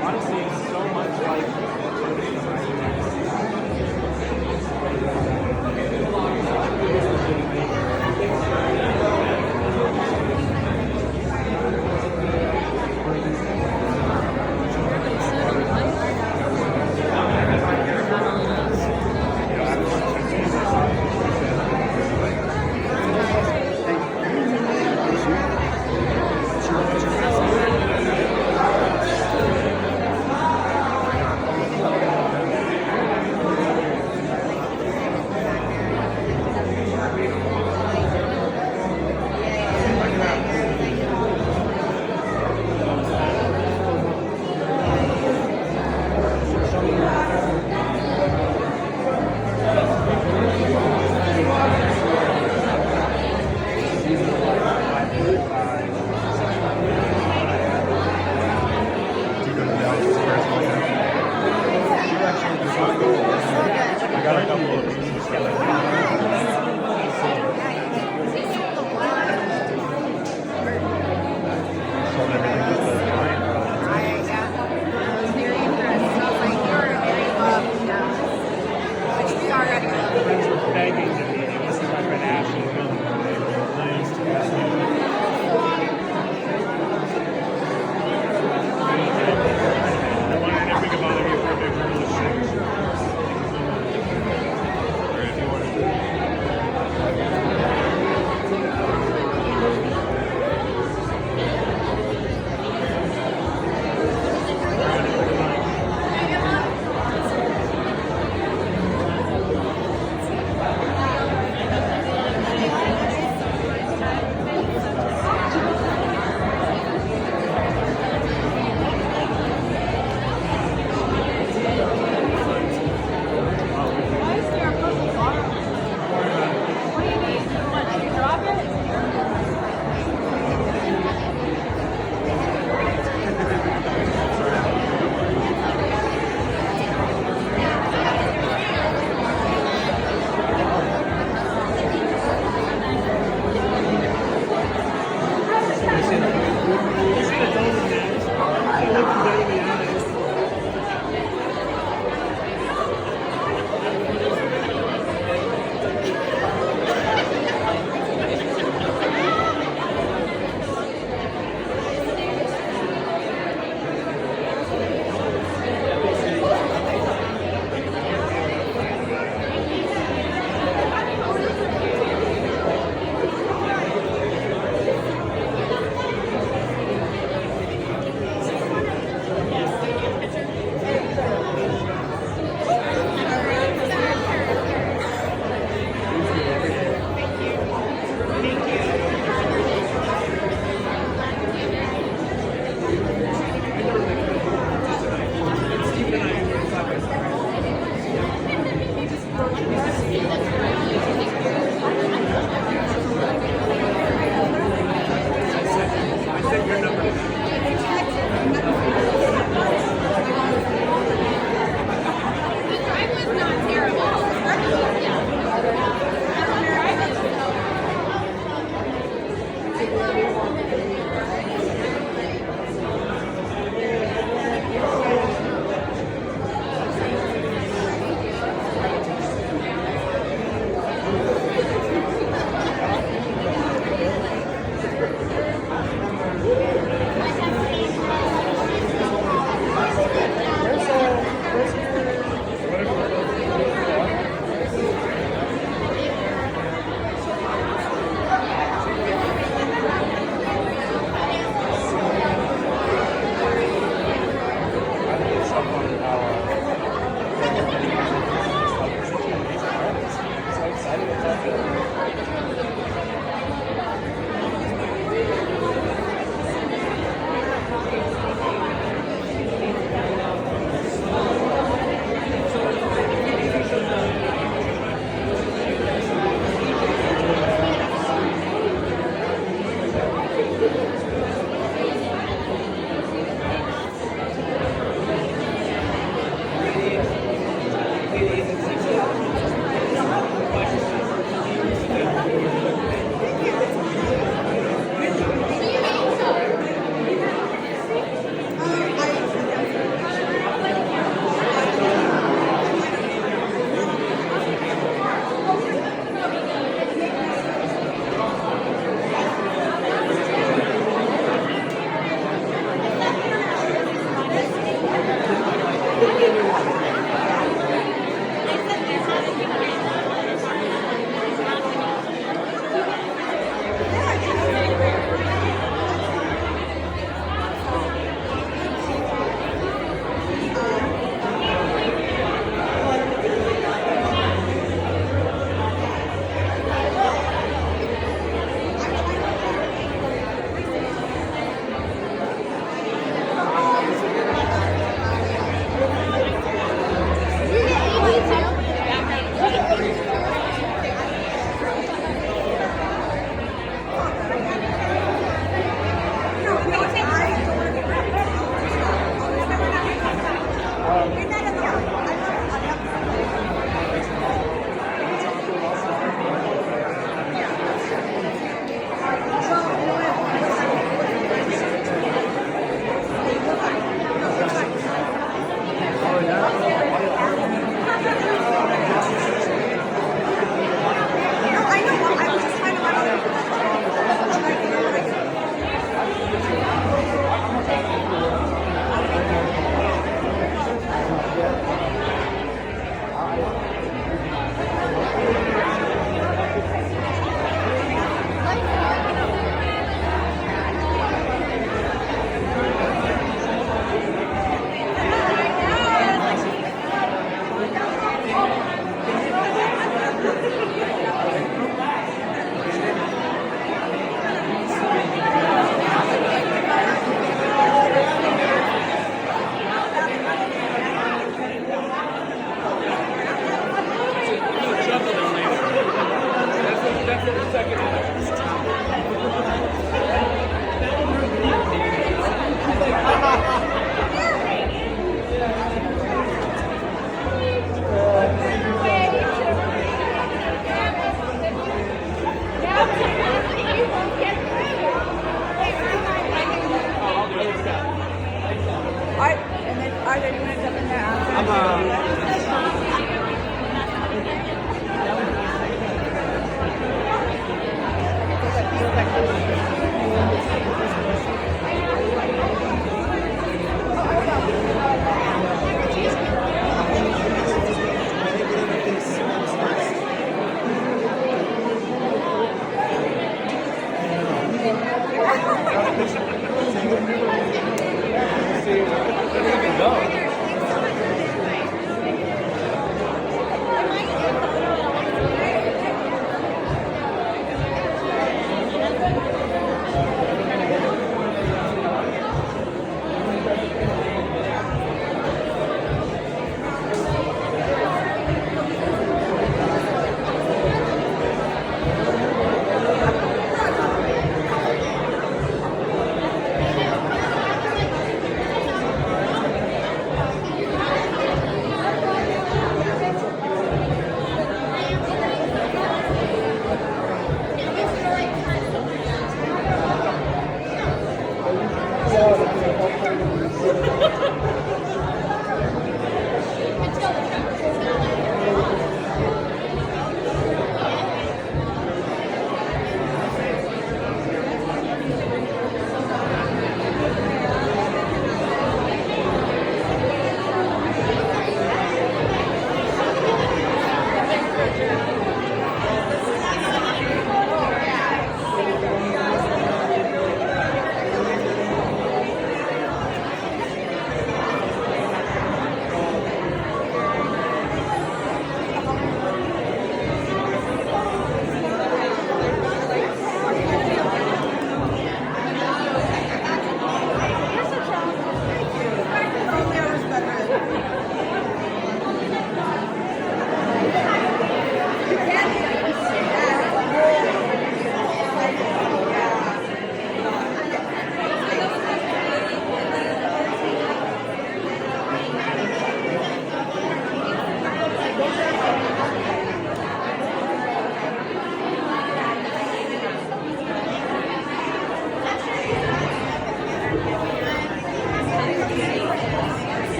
Honestly, it's so much like begging to be. This is my friend Ashley. I wondered if we could bother you for a bit. Or if you wanted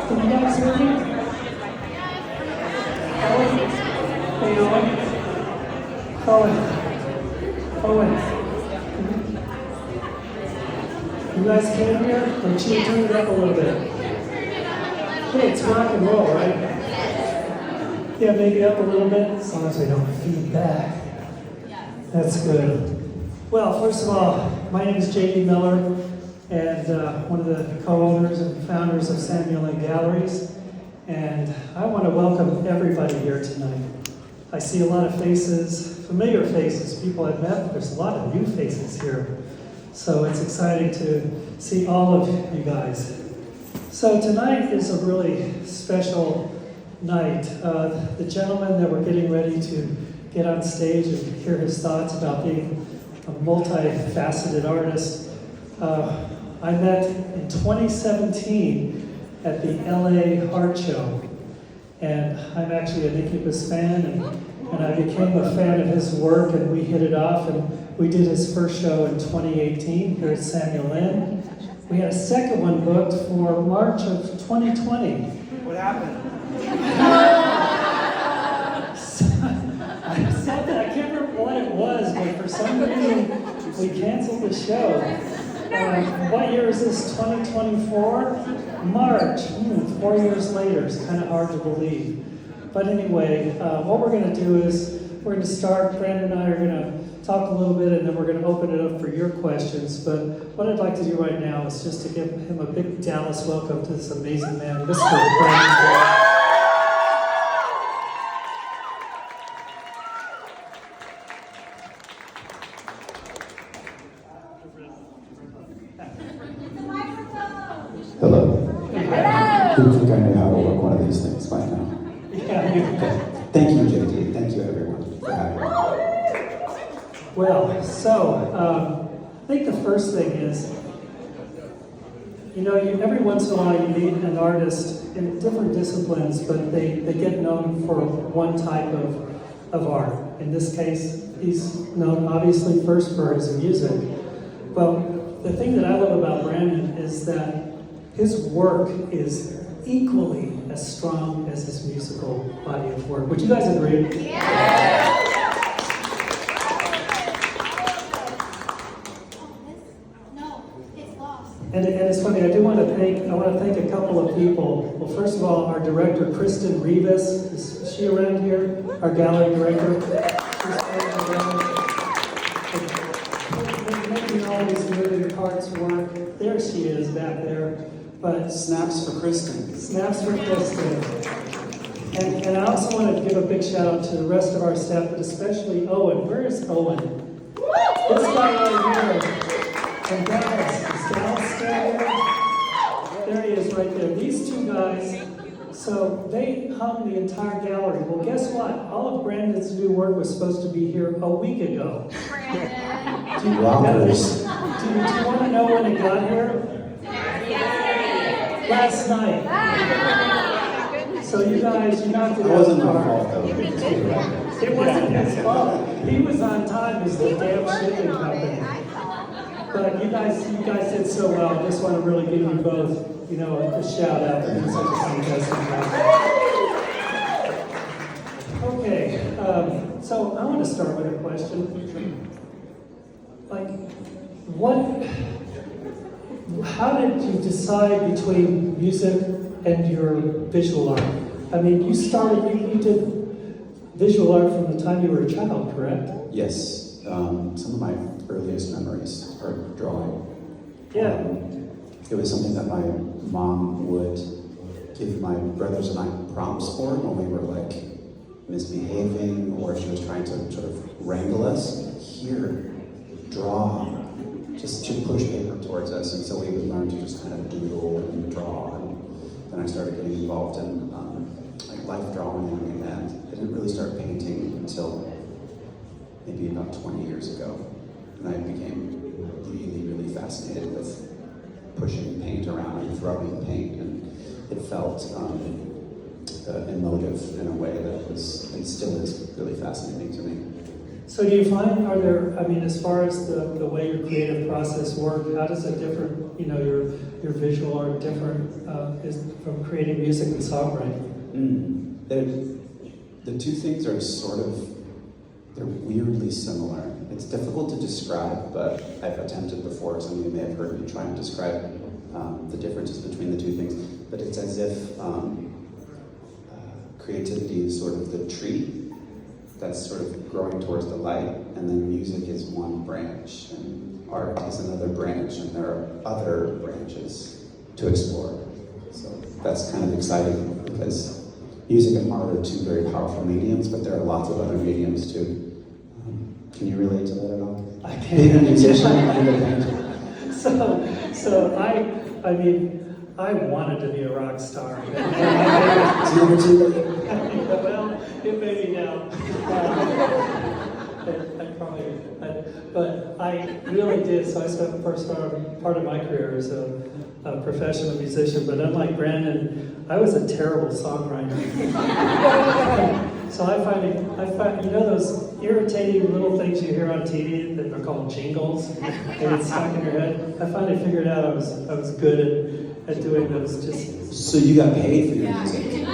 Can you guys hear me? Owen? Hey, Owen? Owen? You guys can hear? Or should you turn it up a little bit? Hey, it's rock and roll, right? Yeah, maybe up a little bit, as long as we don't feed back. That's good. Well, first of all, my name is J.D. Miller, and one of the co-owners and founders of Samuel Lynne Galleries. And I want to welcome everybody here tonight. I see a lot of faces, familiar faces, people I've met, but there's a lot of new faces here. So it's exciting to see all of you guys. So tonight is a really special night. The gentleman that we're getting ready to get on stage and hear his thoughts about being a multifaceted artist, I met in 2017 at the LA Art Show. And I'm actually an Incubus fan, and I became a fan of his work, and we hit it off, and we did his first show in 2018 here at Samuel Lynne. We had a second one booked for March of 2020. What happened? I can't remember what it was, but for some reason we canceled the show. What year is this, 2024? March, 4 years later. It's kind of hard to believe. But anyway, what we're going to do is we're going to start, Brandon and I are going to talk a little bit, and then we're going to open it up for your questions. But what I'd like to do right now is just to give him a big Dallas welcome to this amazing man, Mr. Brandon. Hello. I didn't think I knew how to work one of these things by now. Yeah. Thank you, JT. Thank you, everyone, for having me. Well, so I think the first thing is, every once in a while you meet an artist in different disciplines, but they get known for one type of art. In this case, he's known obviously first for his music. But the thing that I love about Brandon is that his work is equally as strong as his musical body of work. Would you guys agree? Yeah! No, it's lost. And it's funny, I want to thank a couple of people. Well, first of all, our director, Kristen Rivas, is she around here? Our gallery director. Making all these moving parts work. There she is back there. But Snaps for Kristen. Snaps for Kristen. And I also want to give a big shout out to the rest of our staff, but especially Owen. Where is Owen? This guy right here. And Dallas. Is Dallas still here? There he is right there. These two guys, so they hung the entire gallery. Well, guess what? All of Brandon's new work was supposed to be here a week ago. Do you want to know when it got here? Last night. So you guys, you knocked it out of the park. It wasn't his fault. He was on time as the damn shipping company. But you guys did so well. I just want to really give you both, a shout out for doing such a fantastic job. Okay, so I want to start with a question. How did you decide between music and your visual art? I mean, you did visual art from the time you were a child, correct? Yes. Some of my earliest memories are drawing. Yeah. It was something that my mom would give my brothers and I prompts for when we were misbehaving, or she was trying to sort of wrangle us. Here, draw. Just to push paper towards us, and so we would learn to just kind of doodle and draw. And then I started getting involved in life drawing, and I didn't really start painting until maybe about 20 years ago. And I became really, really fascinated with pushing paint around and throwing paint, and it felt emotive in a way that was, and still is, really fascinating to me. So do you find, are there, I mean, as far as the way your creative process works, how does it differ, you know, your visual art different is from creating music and songwriting? The two things are sort of, they're weirdly similar. It's difficult to describe, but I've attempted before, some of you may have heard me try and describe the differences between the two things. But it's as if creativity is sort of the tree that's sort of growing towards the light, and then music is one branch, and art is another branch, and there are other branches to explore. So that's kind of exciting, because music and art are two very powerful mediums, but there are lots of other mediums too. Can you relate to that at all? I can. Being a musician and a painter. So I mean, I wanted to be a rock star. Well, it may be now. But I really did. So I spent the first part of my career as a professional musician. But unlike Brandon, I was a terrible songwriter. So I find, you know, those irritating little things you hear on TV that are called jingles, and it's stuck in your head. I finally figured out I was good at doing those. Just So you got paid for your music?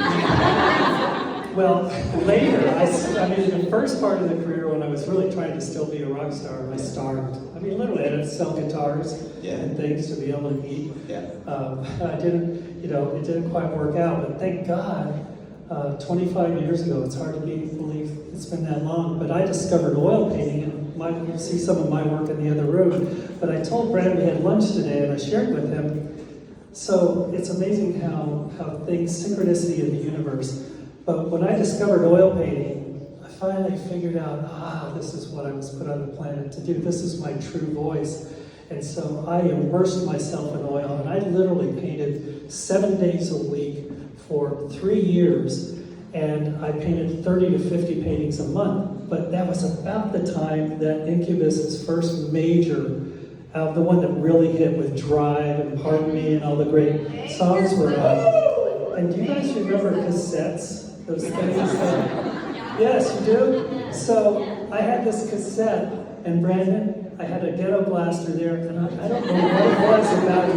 well, later, I mean, in the first part of the career when I was really trying to still be a rock star, I starved. I mean, literally, I had to sell guitars and things to be able to eat. Yeah. I didn't, you know, it didn't quite work out, but thank God, 25 years ago, it's hard to believe it's been that long, but I discovered oil painting, and you see some of my work in the other room. But I told Brad we had lunch today, and I shared with him. So it's amazing how things, synchronicity in the universe. But when I discovered oil painting, I finally figured out, this is what I was put on the planet to do. This is my true voice. And so I immersed myself in oil, and I literally painted 7 days a week for 3 years, and I painted 30 to 50 paintings a month. But that was about the time that Incubus's first major, the one that really hit with Drive and Pardon Me and all the great songs were out. And do you guys remember cassettes? Those things that, yes, you do? So I had this cassette, and Brandon, I had a ghetto blaster there, and I don't know what it was about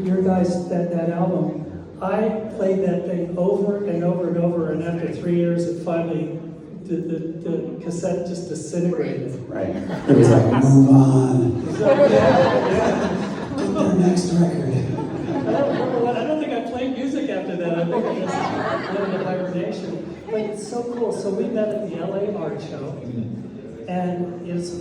your guys, that album. I played that thing over and over and over, and after 3 years, it finally, the cassette just disintegrated. Right. It was like, move on. Get their next record. I don't think I played music after that. I think I just went into hibernation. But it's so cool. So we met at the LA Art Show, and it's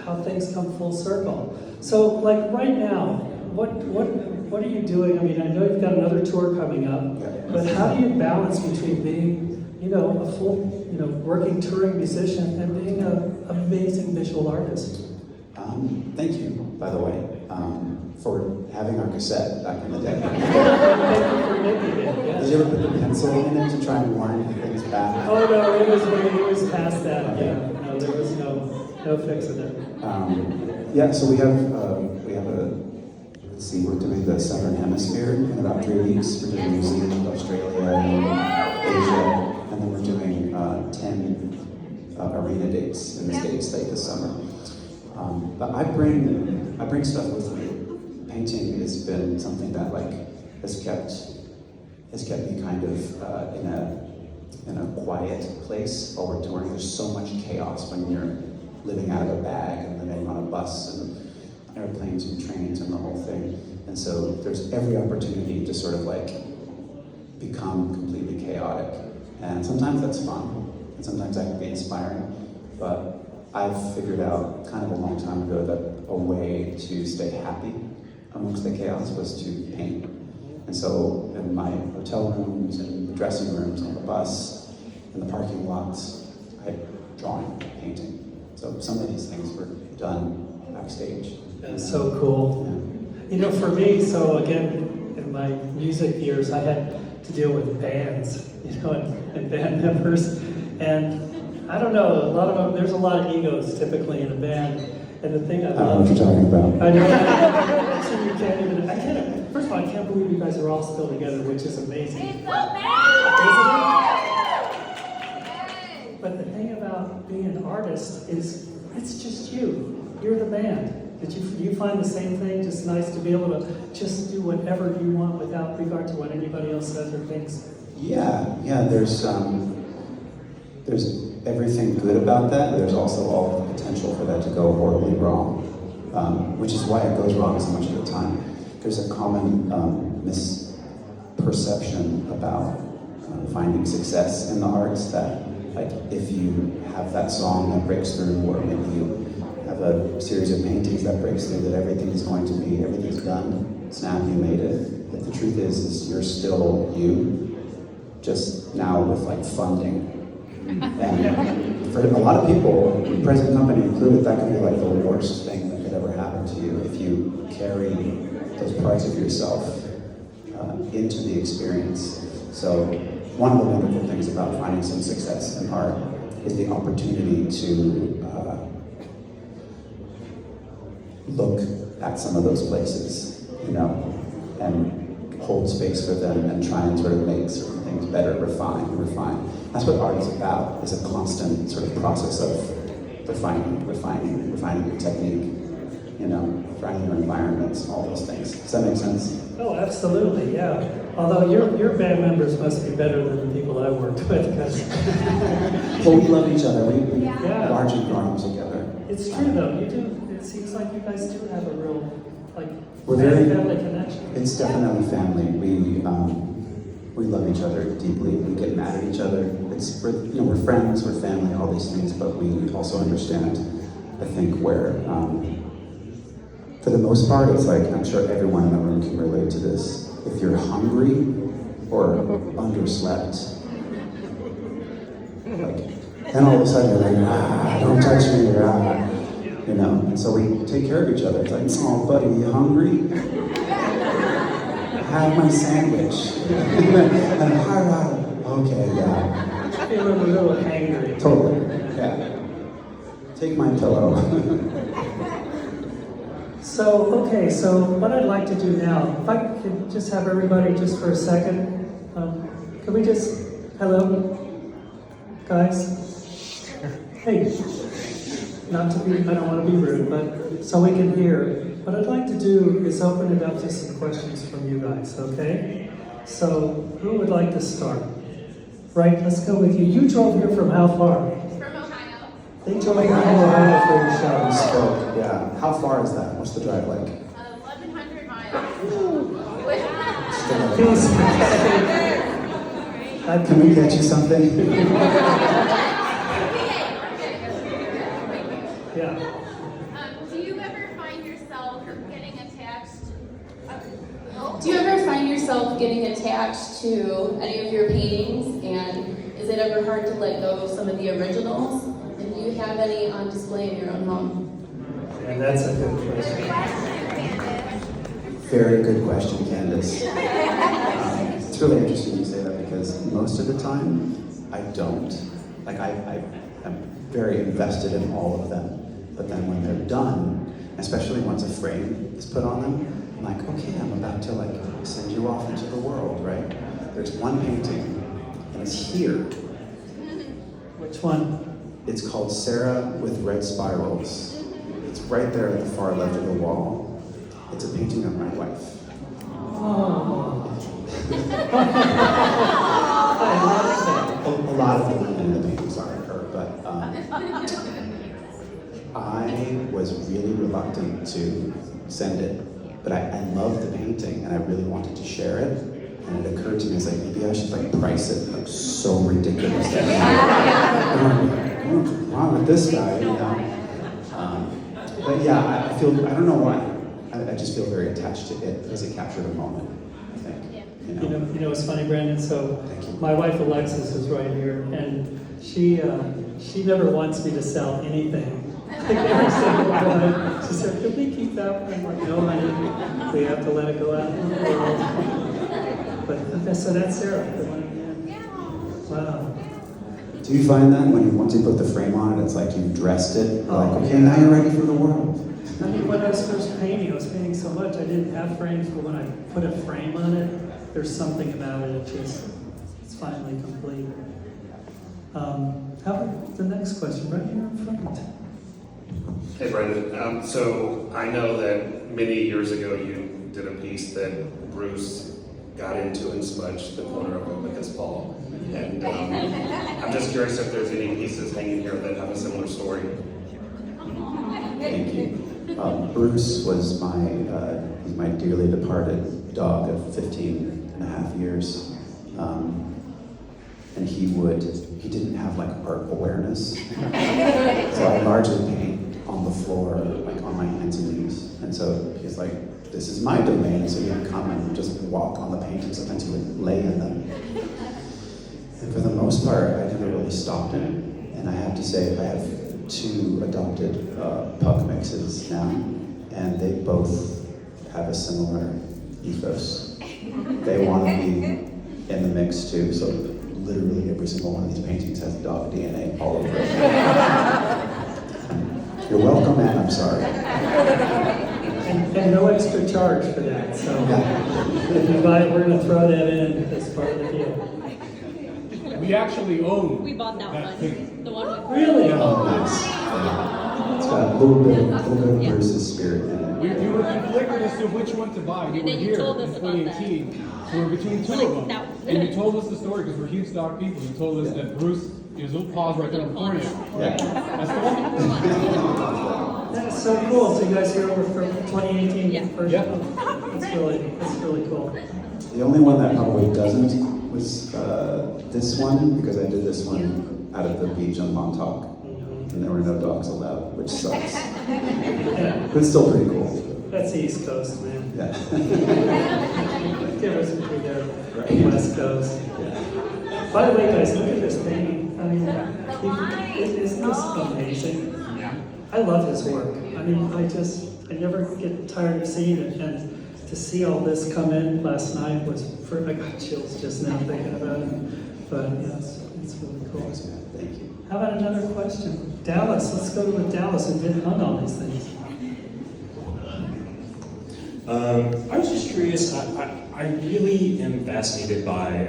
how things come full circle. So, like right now, what are you doing? I mean, I know you've got another tour coming up, but how do you balance between being, you know, a full, you know, working touring musician and being an amazing visual artist? Thank you, by the way, for having our cassette back in the day. Thank you for making it. Yes. Did you ever put the pencil in it to try and wind things back? Oh no, it was past that. Yeah, no, there was no fixing it. Yeah, so we have let's see, we're doing the Southern Hemisphere in about 3 weeks. We're doing New Zealand, Australia, and Asia, and then we're doing 10 arena dates in the States like this summer. But I bring stuff with me. Painting has been something that has kept me kind of in a quiet place while we're touring. There's so much chaos when you're living out of a bag and then on a bus and airplanes and trains and the whole thing. And so there's every opportunity to sort of become completely chaotic. And sometimes that's fun, and sometimes that can be inspiring. But I've figured out kind of a long time ago that a way to stay happy amongst the chaos was to paint. And so in my hotel rooms, in the dressing rooms, on the bus, in the parking lots, I'm drawing, painting. So some of these things were done backstage. That's so cool. Yeah. You know, for me, so again, in my music years, I had to deal with bands, you know, and band members. And I don't know, a lot of them, there's a lot of egos typically in a band. And the thing I I don't know love, what you're talking about. I know, so you can't even, first of all, I can't believe you guys are all still together, which is amazing. Isn't it? But the thing about being an artist, artist is, it's just you. You're the band. Did you find the same thing? Just nice to be able to just do whatever you want without regard to what anybody else says or thinks? Yeah. There's everything good about that. There's also all the potential for that to go horribly wrong, which is why it goes wrong so much of the time. There's a common misperception about finding success in the arts, that like if you have that song that breaks through, or maybe you have a series of paintings that breaks through, that everything's done, snap, you made it. But the truth is you're still you, just now with like funding. And for a lot of people, present company included, that could be like the worst thing that could ever happen to you if you carry those parts of yourself into the experience. So one of the wonderful things about finding some success in art is the opportunity to look at some of those places, and hold space for them and try and sort of make certain things better, refine. That's what art is about, is a constant sort of process of refining your technique, refining your environments, all those things. Does that make sense? Oh, absolutely, yeah. Although your band members must be better than the people I worked with, because Well, we love each other. We Yeah. largely grown together. it's true though. You do. It seems like you guys do have a real We're very- family connection. It's definitely family. We love each other deeply. We get mad at each other. We're friends, we're family, all these things. But we also understand, I think, where for the most part, it's like I'm sure everyone in the room can relate to this. If you're hungry or underslept, then all of a sudden you're like, don't touch me, And so we take care of each other. It's like, oh, buddy, you hungry? Have my sandwich. And okay, yeah. Feeling a little angry. Totally, yeah. Take my pillow. So what I'd like to do now, if I could just have everybody just for a second, can we just, hello, guys? Hey, I don't want to be rude, but so we can hear. What I'd like to do is open it up to some questions from you guys, okay? So who would like to start? Right, let's go with you. You drove here from how far? From Ohio. They drove from Ohio for your show. So, yeah. How far is that? What's the drive like? 1,100 miles. Please. Can we get you something? Yeah. Do you ever find yourself getting attached? Do you ever find yourself getting attached to any of your paintings? And is it ever hard to let go of some of the originals? And do you have any on display in your own home? And that's a good question. Very good question, Candace. It's really interesting you say that, because most of the time, I don't. I'm very invested in all of them. But then when they're done, especially once a frame is put on them, I'm like, okay, I'm about to send you off into the world, right? There's one painting, and it's here. Which one? It's called Sarah with Red Spirals. It's right there at the far left of the wall. It's a painting of my wife. Oh. I love that. A lot of the women in the paintings aren't her, but I was really reluctant to send it. But I loved the painting, and I really wanted to share it. And it occurred to me, maybe I should price it so ridiculous. What's wrong with this guy, But yeah, I don't know why. I just feel very attached to it because it captured a moment, I think. You know, it's funny, Brandon. So my wife Alexis is right here, and she never wants me to sell anything. Every single one. She said, "Can we keep that one?" I'm like, "No, honey, we have to let it go out in the world." But so that's Sarah. The one, yeah. Wow. Do you find that once you put the frame on it, it's like you've dressed it? Okay, now you're ready for the world. I mean, when I was first painting, I was painting so much, I didn't have frames, but when I put a frame on it, there's something about it, it's finally complete. How about the next question, right here in front? Hey, Brendan. So I know that many years ago you did a piece that Bruce got into and smudged the corner of it with his paw. And I'm just curious if there's any pieces hanging here that have a similar story. Thank you. Bruce was he's my dearly departed dog of 15 and a half years. And he didn't have like art awareness. So I largely paint on the floor, like on my hands and knees. And so he's like, this is my domain. So he'd come and just walk on the paintings. Sometimes he would lay in them. And for the most part, I never really stopped him. And I have to say, I have 2 adopted pug mixes now, and they both have a similar ethos. They want to be in the mix too, so literally every single one of these paintings has dog DNA all over it. You're welcome, and I'm sorry. And no extra charge for that, so if you buy it, we're gonna throw that in as part of the deal. We actually own We bought that one. thing. The one with Really? Oh, nice. Yeah. It's got a little bit of Bruce's spirit in it. We were conflicted as to which one to buy. You And were then you here told us in about that. 2018. So we're between 2 Like, of them. that- And you told us the story because we're huge dog people. You told us that Bruce, his little paws right there in the corner. Yeah. That's the one. That's so cool. So you guys here over from 2018 Yeah. version? Yeah. That's really cool. The only one that probably doesn't was this one, because I did this one out of the beach on Montauk, and there were no dogs allowed, which sucks. Yeah, But it's still pretty cool. that's the East Coast, man. Yeah. Difference between there and West Coast. By the way, guys, look at this painting. I mean, isn't this amazing? I love his work. I mean, I never get tired of seeing it, and to see all this come in last night was, I got chills just now thinking about it. But yes, it's really cool. Thank you. How about another question? Dallas, let's go with Dallas and didn't hunt all these things. I was just curious. I really am fascinated by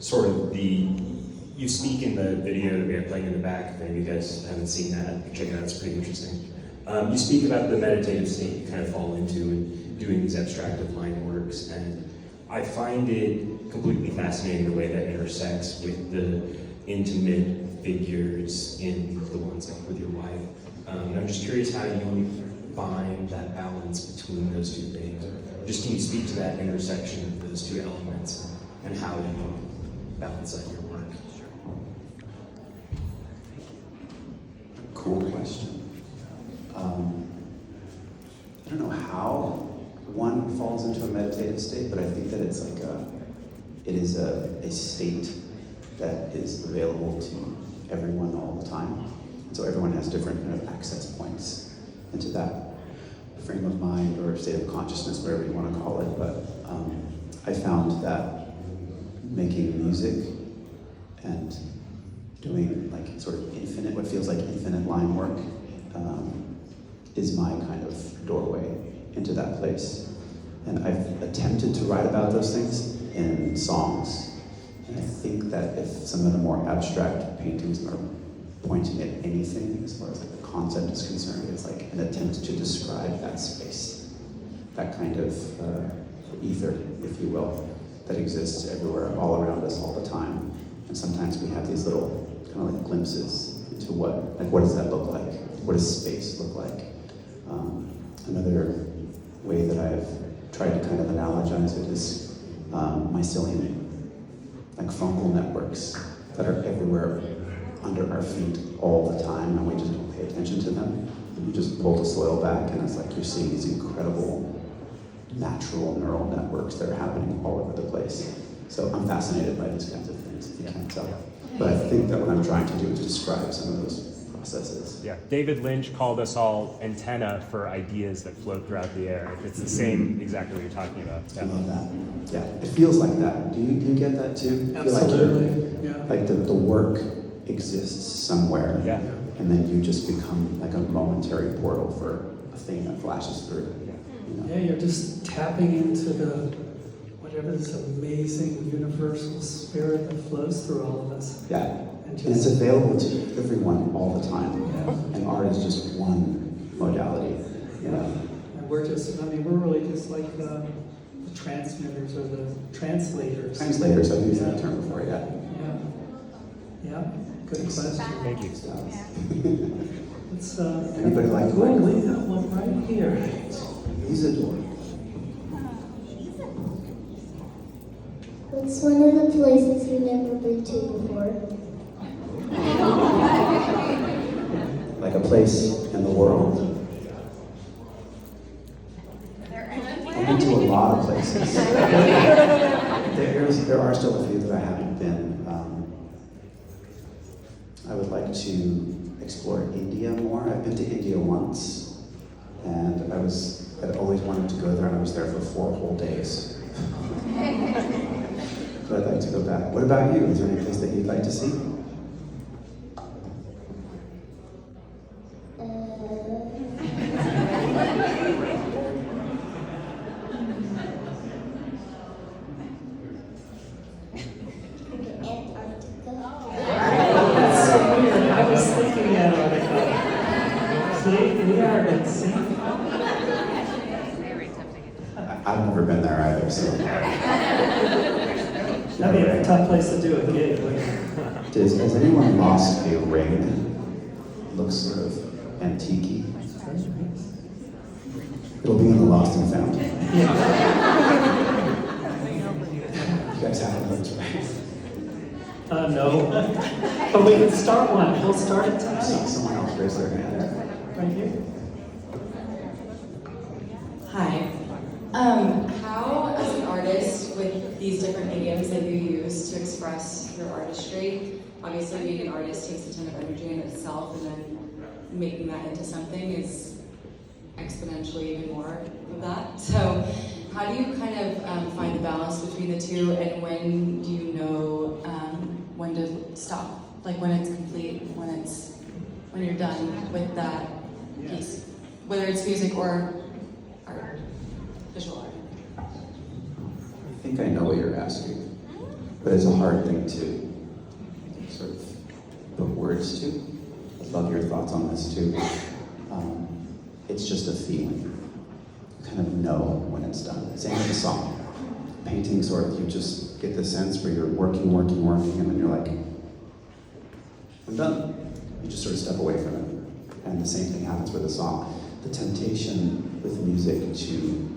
sort of you speak in the video that we have playing in the back. If any of you guys haven't seen that, check it out. It's pretty interesting. You speak about the meditative state you kind of fall into and doing these abstractive line works, and I find it completely fascinating the way that intersects with the intimate figures in the ones like with your wife. And I'm just curious how you find that balance between those 2 things. Or just can you speak to that intersection of those 2 elements and how you balance that in your work? Cool question. I don't know how one falls into a meditative state, but I think that it's like it is a state that is available to everyone all the time. And so everyone has different kind of access points into that frame of mind or state of consciousness, whatever you want to call it. But I found that making music and doing like sort of infinite, what feels like infinite line work, is my kind of doorway into that place. And I've attempted to write about those things in songs. And I think that if some of the more abstract paintings are pointing at anything as far as like the concept is concerned, it's like an attempt to describe that space, that kind of ether, if you will, that exists everywhere, all around us, all the time. And sometimes we have these little kind of like glimpses into what does that look like? What does space look like? Another way that I've tried to kind of analogize it is mycelium, like fungal networks that are everywhere under our feet all the time, and we just don't pay attention to them. And you just pull the soil back, and it's like you're seeing these incredible natural neural networks that are happening all over the place. So I'm fascinated by these kinds of things, if you can't tell. But I think that what I'm trying to do is describe some of those processes. Yeah, David Lynch called us all antenna for ideas that float throughout the air. It's the same, exactly what you're talking about. I love that. Yeah, it feels like that. Do you get that too? Absolutely, yeah. Like the work exists somewhere, Yeah. and then you just become like a momentary portal for a thing that flashes through. You know? Yeah, you're just tapping into whatever this amazing universal spirit that flows through all of us. Yeah. And And it's just, available to everyone all the time. yeah. And art is just one modality, you know. And we're really just like the transmitters or the translators. Translators, I've used that term before, yeah. Yeah. Yeah, good question. Thank you. It's, Anybody like to oh, we got one right here. Isadora? What's one of the places you've never been to before? Like a place in the world. I've been to a lot of places. There are still a few that I haven't been. I would like to explore India more. I've been to India once, and I'd always wanted to go there, and I was there for 4 whole days. But I'd like to go back. What about you? Is there any place that you'd like to see? That's so weird. I was thinking Antarctica. See, we are at sea. I've never been there either, so. That'd be a tough place to do a gig. wouldn't it? Has anyone lost a ring? Looks sort of antique-y. It'll be in the Lost and Found. You guys haven't looked, right? No. But we can start one. We'll start it I saw tonight. someone else raise their hand. Right here. Hi. How, as an artist, with these different mediums that you use to express your artistry, obviously being an artist takes a ton of energy in itself, and then making that into something is exponentially even more of that. So, how do you kind of find the balance between the two, and when do you know when to stop? Like when it's complete, when you're done with that piece, whether it's music or art, visual art. I think I know what you're asking, but it's a hard thing to sort of put words to. I'd love your thoughts on this too. It's just a feeling. You kind of know when it's done. Same with a song. Painting, sort of, you just get the sense where you're working, and then you're like, I'm done. You just sort of step away from it. And the same thing happens with a song. The temptation with music to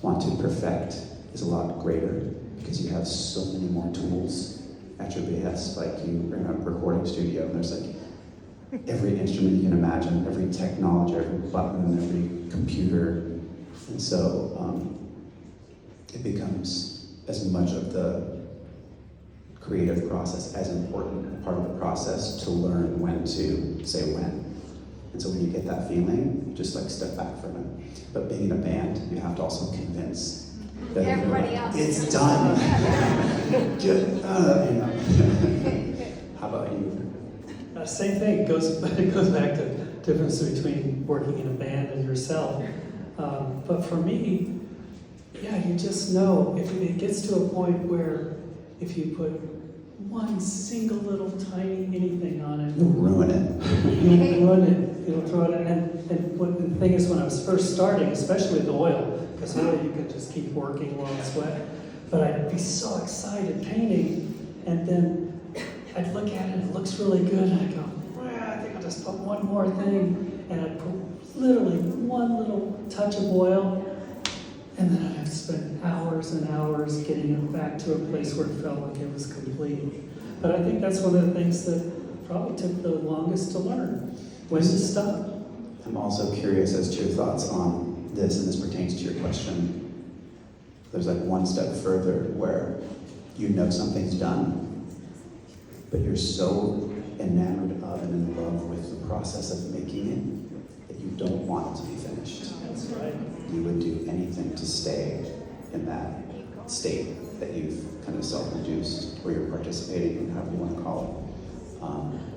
want to perfect is a lot greater because you have so many more tools at your behest. Like you are in a recording studio and there's like every instrument you can imagine, every technology, every button, every computer. And so it becomes as much of the creative process as important a part of the process to learn when to say when. And so when you get that feeling, you just like step back from it. But being in a band, you have to also convince that Everybody else. it's done. Just, you know. How about you? Same thing. It goes back to the difference between working in a band and yourself. But for me, yeah, you just know if it gets to a point where if you put one single little tiny anything on it, You'll ruin it. you'll ruin it. You'll throw it. And what the thing is, when I was first starting, especially with oil, because oil you could just keep working while it's wet. But I'd be so excited painting, and then I'd look at it, and it looks really good, and I'd go, I think I'll just put one more thing, and I'd put literally one little touch of oil, and then I'd have to spend hours and hours getting it back to a place where it felt like it was complete. But I think that's one of the things that probably took the longest to learn, when to stop. I'm also curious as to your thoughts on this, and this pertains to your question. There's like one step further where you know something's done, but you're so enamored of and in love with the process of making it that you don't want it to be finished. That's right. You would do anything to stay in that state that you've kind of self-induced, or you're participating in, however you want to call it.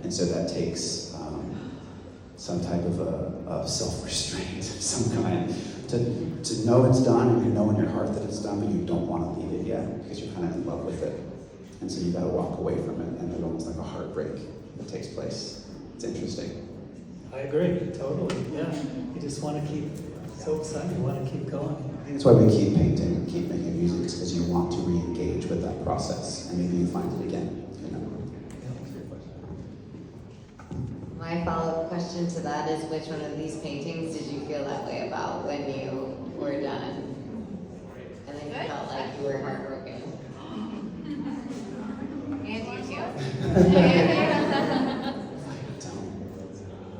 And so that takes some type of self-restraint of some kind to know it's done, and you know in your heart that it's done, but you don't want to leave it yet because you're kind of in love with it. And so you gotta walk away from it, and there's almost like a heartbreak that takes place. It's interesting. I agree, totally, yeah. You just want to keep, so excited, you want to keep going. I think that's why we keep painting and keep making music, is because you want to re-engage with that process, and maybe you find it again, you know. My follow-up question to that is, which one of these paintings did you feel that way about when you were done? And then you felt like you were heartbroken? And you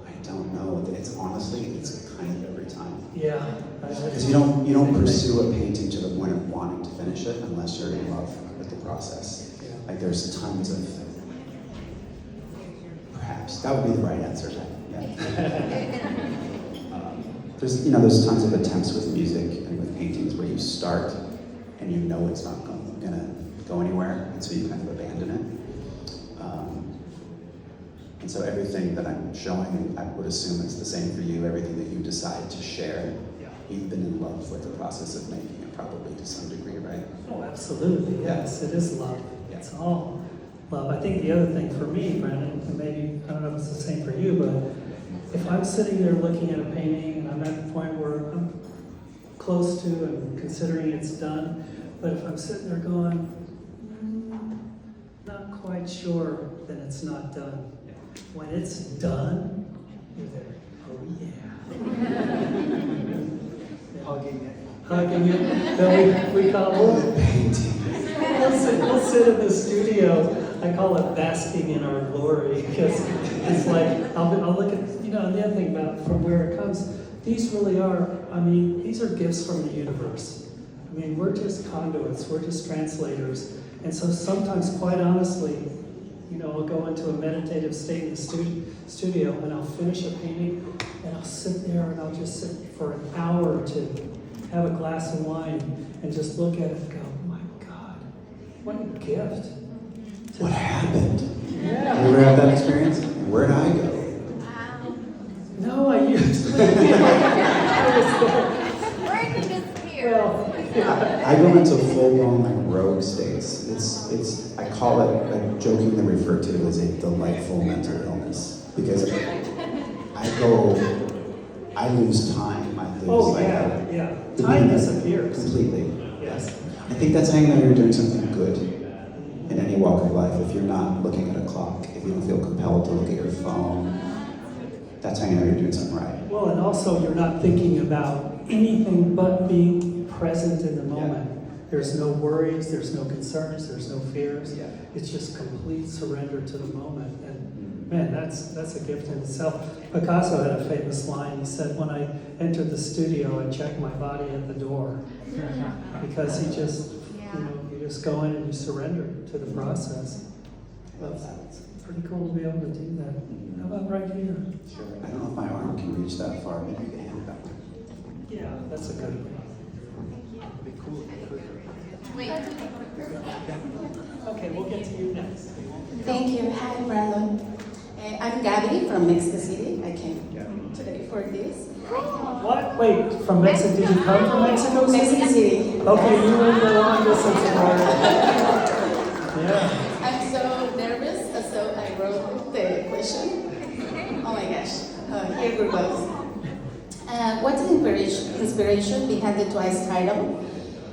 I don't know. It's honestly, it's kind of every time. Yeah. Because you don't pursue a painting to the point of wanting to finish it unless you're in love with the process. Yeah. Like there's tons of, perhaps, that would be the right answer. Yeah. There's tons of attempts with music and with paintings where you start and you know it's not gonna go anywhere, and so you kind of abandon it. And so everything that I'm showing, I would assume it's the same for you. Everything that you decide to share, you've been in love with the process of making it, probably to some degree, right? Oh, absolutely, yes, it is love. Yeah. It's all love. I think the other thing for me, Brandon, and maybe, I don't know if it's the same for you, but if I'm sitting there looking at a painting and I'm at the point where I'm close to and considering it's done, but if I'm sitting there going, not quite sure, then it's not done. When it's done, you're there. Oh yeah. Hugging it. Then we call it painting. We'll sit in the studio. I call it basking in our glory, because it's like I'll look at, and the other thing about from where it comes, these really are. These are gifts from the universe. We're just conduits. We're just translators. And so sometimes, quite honestly, I'll go into a meditative state in the studio and I'll finish a painting and I'll sit there and I'll just sit for an hour or two, have a glass of wine, and just look at it and go, my God, what a gift. What happened? Yeah. You ever have that experience? Where'd I go? No, I usually I was there. Where did you disappear? Well, I go into full-blown rogue states. I call it, jokingly referred to as a delightful mental illness, because I lose time. I lose yeah. Time disappears. Completely. Yes. I think that's how you know you're doing something good in any walk of life. If you're not looking at a clock, if you don't feel compelled to look at your phone, that's how you know you're doing something right. Well, and also you're not thinking about anything but being present in the moment. There's no worries, there's no concerns, there's no fears. Yeah. It's just complete surrender to the moment. And man, that's a gift in itself. Picasso had a famous line. He said, when I entered the studio, I checked my body at the door. Because he just, you just go in and you surrender to the process. Love that. It's pretty cool to be able to do that. How about right here? Sure. I don't know if my arm can reach that far. Maybe you can hand it back. Yeah, that's a good one. Wait. Okay, we'll get to you next. Thank you. Hi, Brandon. I'm Gabby from Mexico City. I came today for this. What? Wait, from Mexico? Did you come from Mexico City? Mexico City. Okay, you were in the long distance apart. Yeah. I'm so nervous, so I wrote the question. Oh my gosh. Here we go. What's the inspiration behind the Twice title?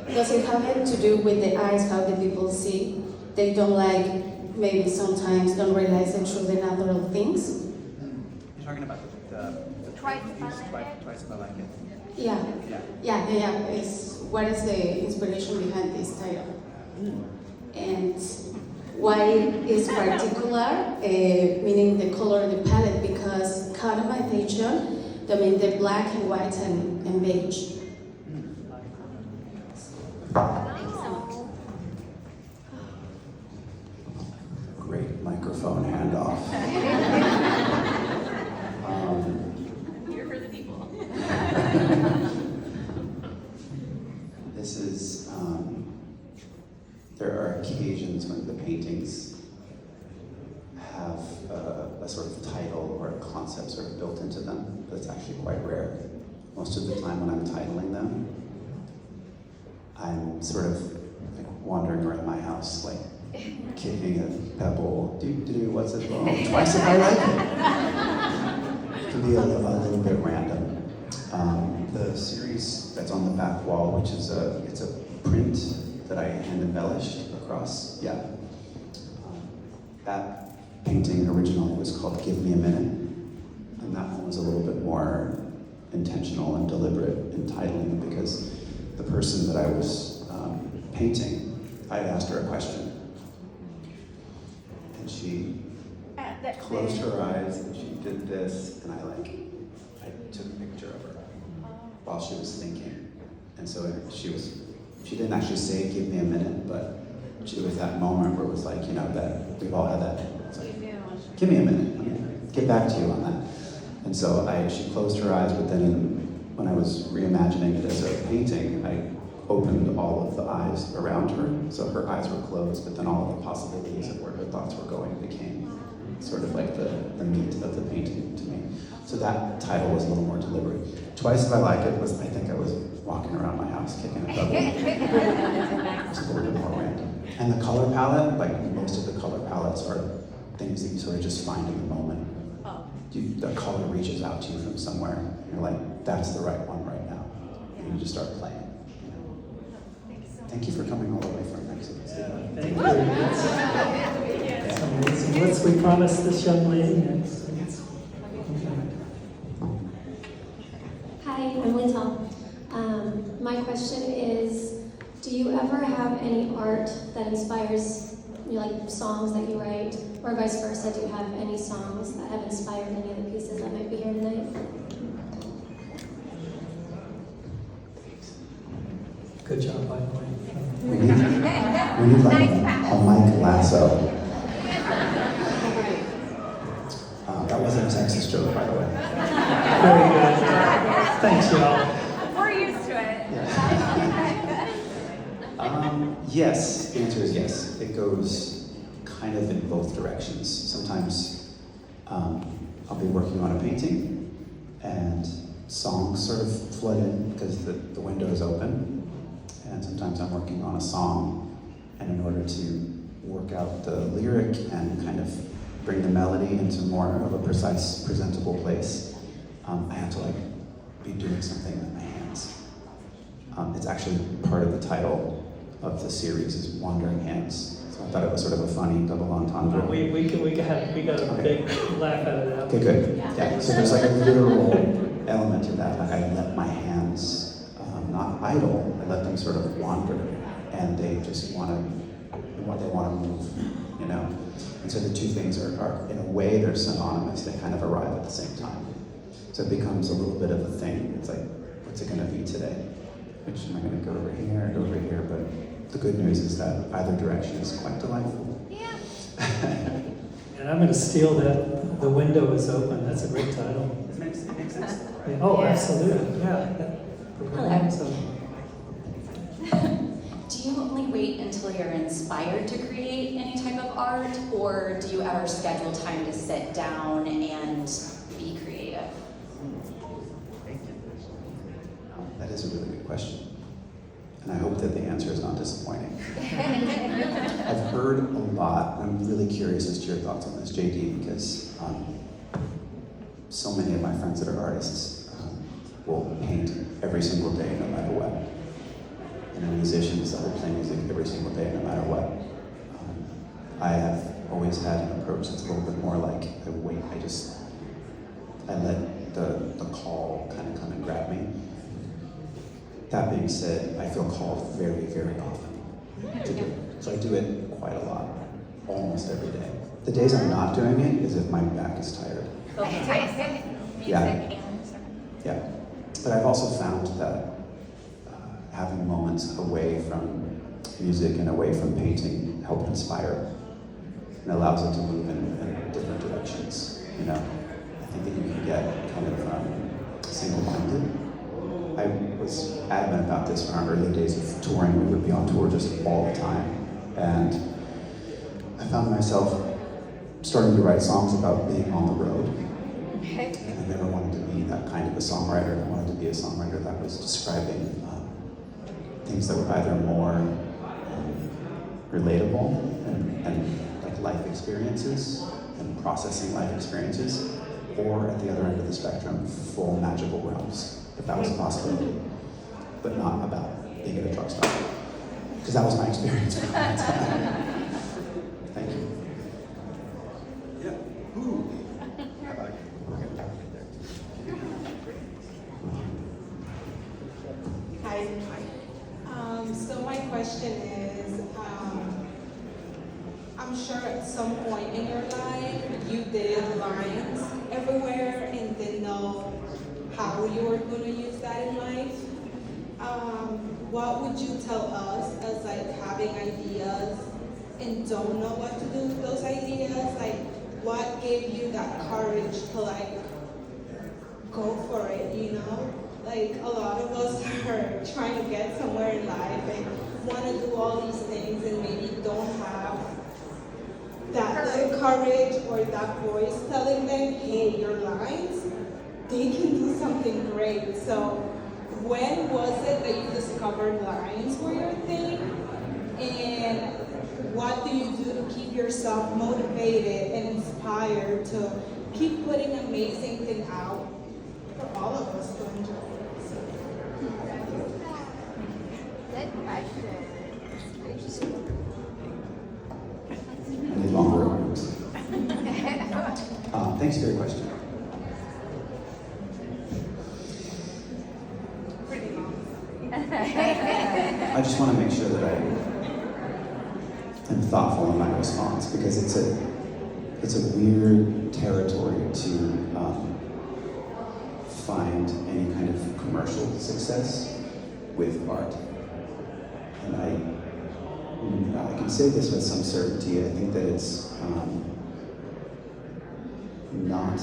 Does it have it to do with the eyes, how the people see? They don't like, maybe sometimes don't realize the true, the natural things? You're talking about the Twice if I like it. Yeah. What is the inspiration behind this title? And why is particular, meaning the color, the palette? Because customization, the black and white and beige. Great microphone handoff. Here for the people. This is, there are occasions when the paintings have a sort of title or a concept sort of built into them, but it's actually quite rare. Most of the time when I'm titling them, I'm sort of like wandering around my house, like kicking a pebble, what's it called? Twice if I like it. It can be a little bit random. The series that's on the back wall, which is it's a print that I hand embellished across, that painting originally was called Give Me a Minute, and that one was a little bit more intentional and deliberate in titling because the person that I was painting, I had asked her a question, and she closed her eyes and she did this, and I took a picture of her while she was thinking, and so she didn't actually say give me a minute, but she was that moment where it was like, that we've all had that. It's like, give me a minute, I'm gonna get back to you on that. And so she closed her eyes, but then when I was reimagining it as a painting, I opened all of the eyes around her, so her eyes were closed, but then all of the possibilities of where her thoughts were going became sort of like the meat of the painting to me. So that title was a little more deliberate. Twice If I Like It was, I think I was walking around my house kicking a pebble. It was a little bit more random. And the color palette, like most of the color palettes are things that you sort of just find in the moment. The color reaches out to you from somewhere. You're like, that's the right one right now. And you just start playing. Thank you for coming all the way from Mexico City. Thank you. That's amazing. We promise this young lady next. Hi, I'm Lynne. My question is, do you ever have any art that inspires you, like songs that you write, or vice versa? Do you have any songs that have inspired any of the pieces that might be here tonight? Good job, by the way. We need like a mic lasso. That wasn't a Texas joke, by the way. Very good. Thanks, y'all. We're used to it. Yes, the answer is yes. It goes kind of in both directions. Sometimes I'll be working on a painting and songs sort of flood in because the window is open. And sometimes I'm working on a song, and in order to work out the lyric and kind of bring the melody into more of a precise, presentable place, I have to be doing something with my hands. It's actually part of the title of the series is Wandering Hands. So I thought it was sort of a funny double entendre. We got a big laugh out of that. Okay, good. Yeah. So there's like a literal element to that. Like I let my hands not idle. I let them sort of wander, and they just want to move, And so the two things are in a way they're synonymous. They kind of arrive at the same time. So it becomes a little bit of a thing. It's like, what's it going to be today? Which am I going to go over here or go over here? But the good news is that either direction is quite delightful. Yeah. And I'm going to steal that. The window is open. That's a great title. It makes sense. Yeah. Oh, absolutely. Yeah. Hello. Do you only wait until you're inspired to create any type of art, or do you ever schedule time to sit down and be creative? That is a really good question. And I hope that the answer is not disappointing. I've heard a lot. I'm really curious as to your thoughts on this, JD, because so many of my friends that are artists will paint every single day, no matter what. Musicians that will play music every single day, no matter what. I have always had an approach that's a little bit more like, I let the call kind of come and grab me. That being said, I feel called very, very often to do it. So I do it quite a lot, almost every day. The days I'm not doing it is if my back is tired. Yeah. But I've also found that having moments away from music and away from painting help inspire and allows it to move in different directions. I think that you can get kind of single-minded. I was adamant about this in our early days of touring. We would be on tour just all the time. And I found myself starting to write songs about being on the road. And I never wanted to be that kind of a songwriter. I wanted to be a songwriter that was describing things that were either more relatable and like life experiences and processing life experiences, or at the other end of the spectrum, full magical realms, if that was a possibility, but not about being at a truck stop, because that was my experience for a long time. Thank you. Yeah. Ooh. How about Hi. So my question is, I'm sure at some point in your life you did lines everywhere and didn't know how you were going to use that in life. What would you tell us as like having ideas and don't know what to do with those ideas? Like, what gave you that courage to like go for it, you know? Like, a lot of us are trying to get somewhere in life and want to do all these things and maybe don't have that little courage or that voice telling them, hey, your lines, they can do something great. So when was it that you discovered lines were your thing? And what do you do to keep yourself motivated and inspired to keep putting amazing things out for all of us to enjoy? I need longer words. Thanks for your question. I just want to make sure that I am thoughtful in my response, because it's a weird territory to find any kind of commercial success with art. And I can say this with some certainty. I think that it's not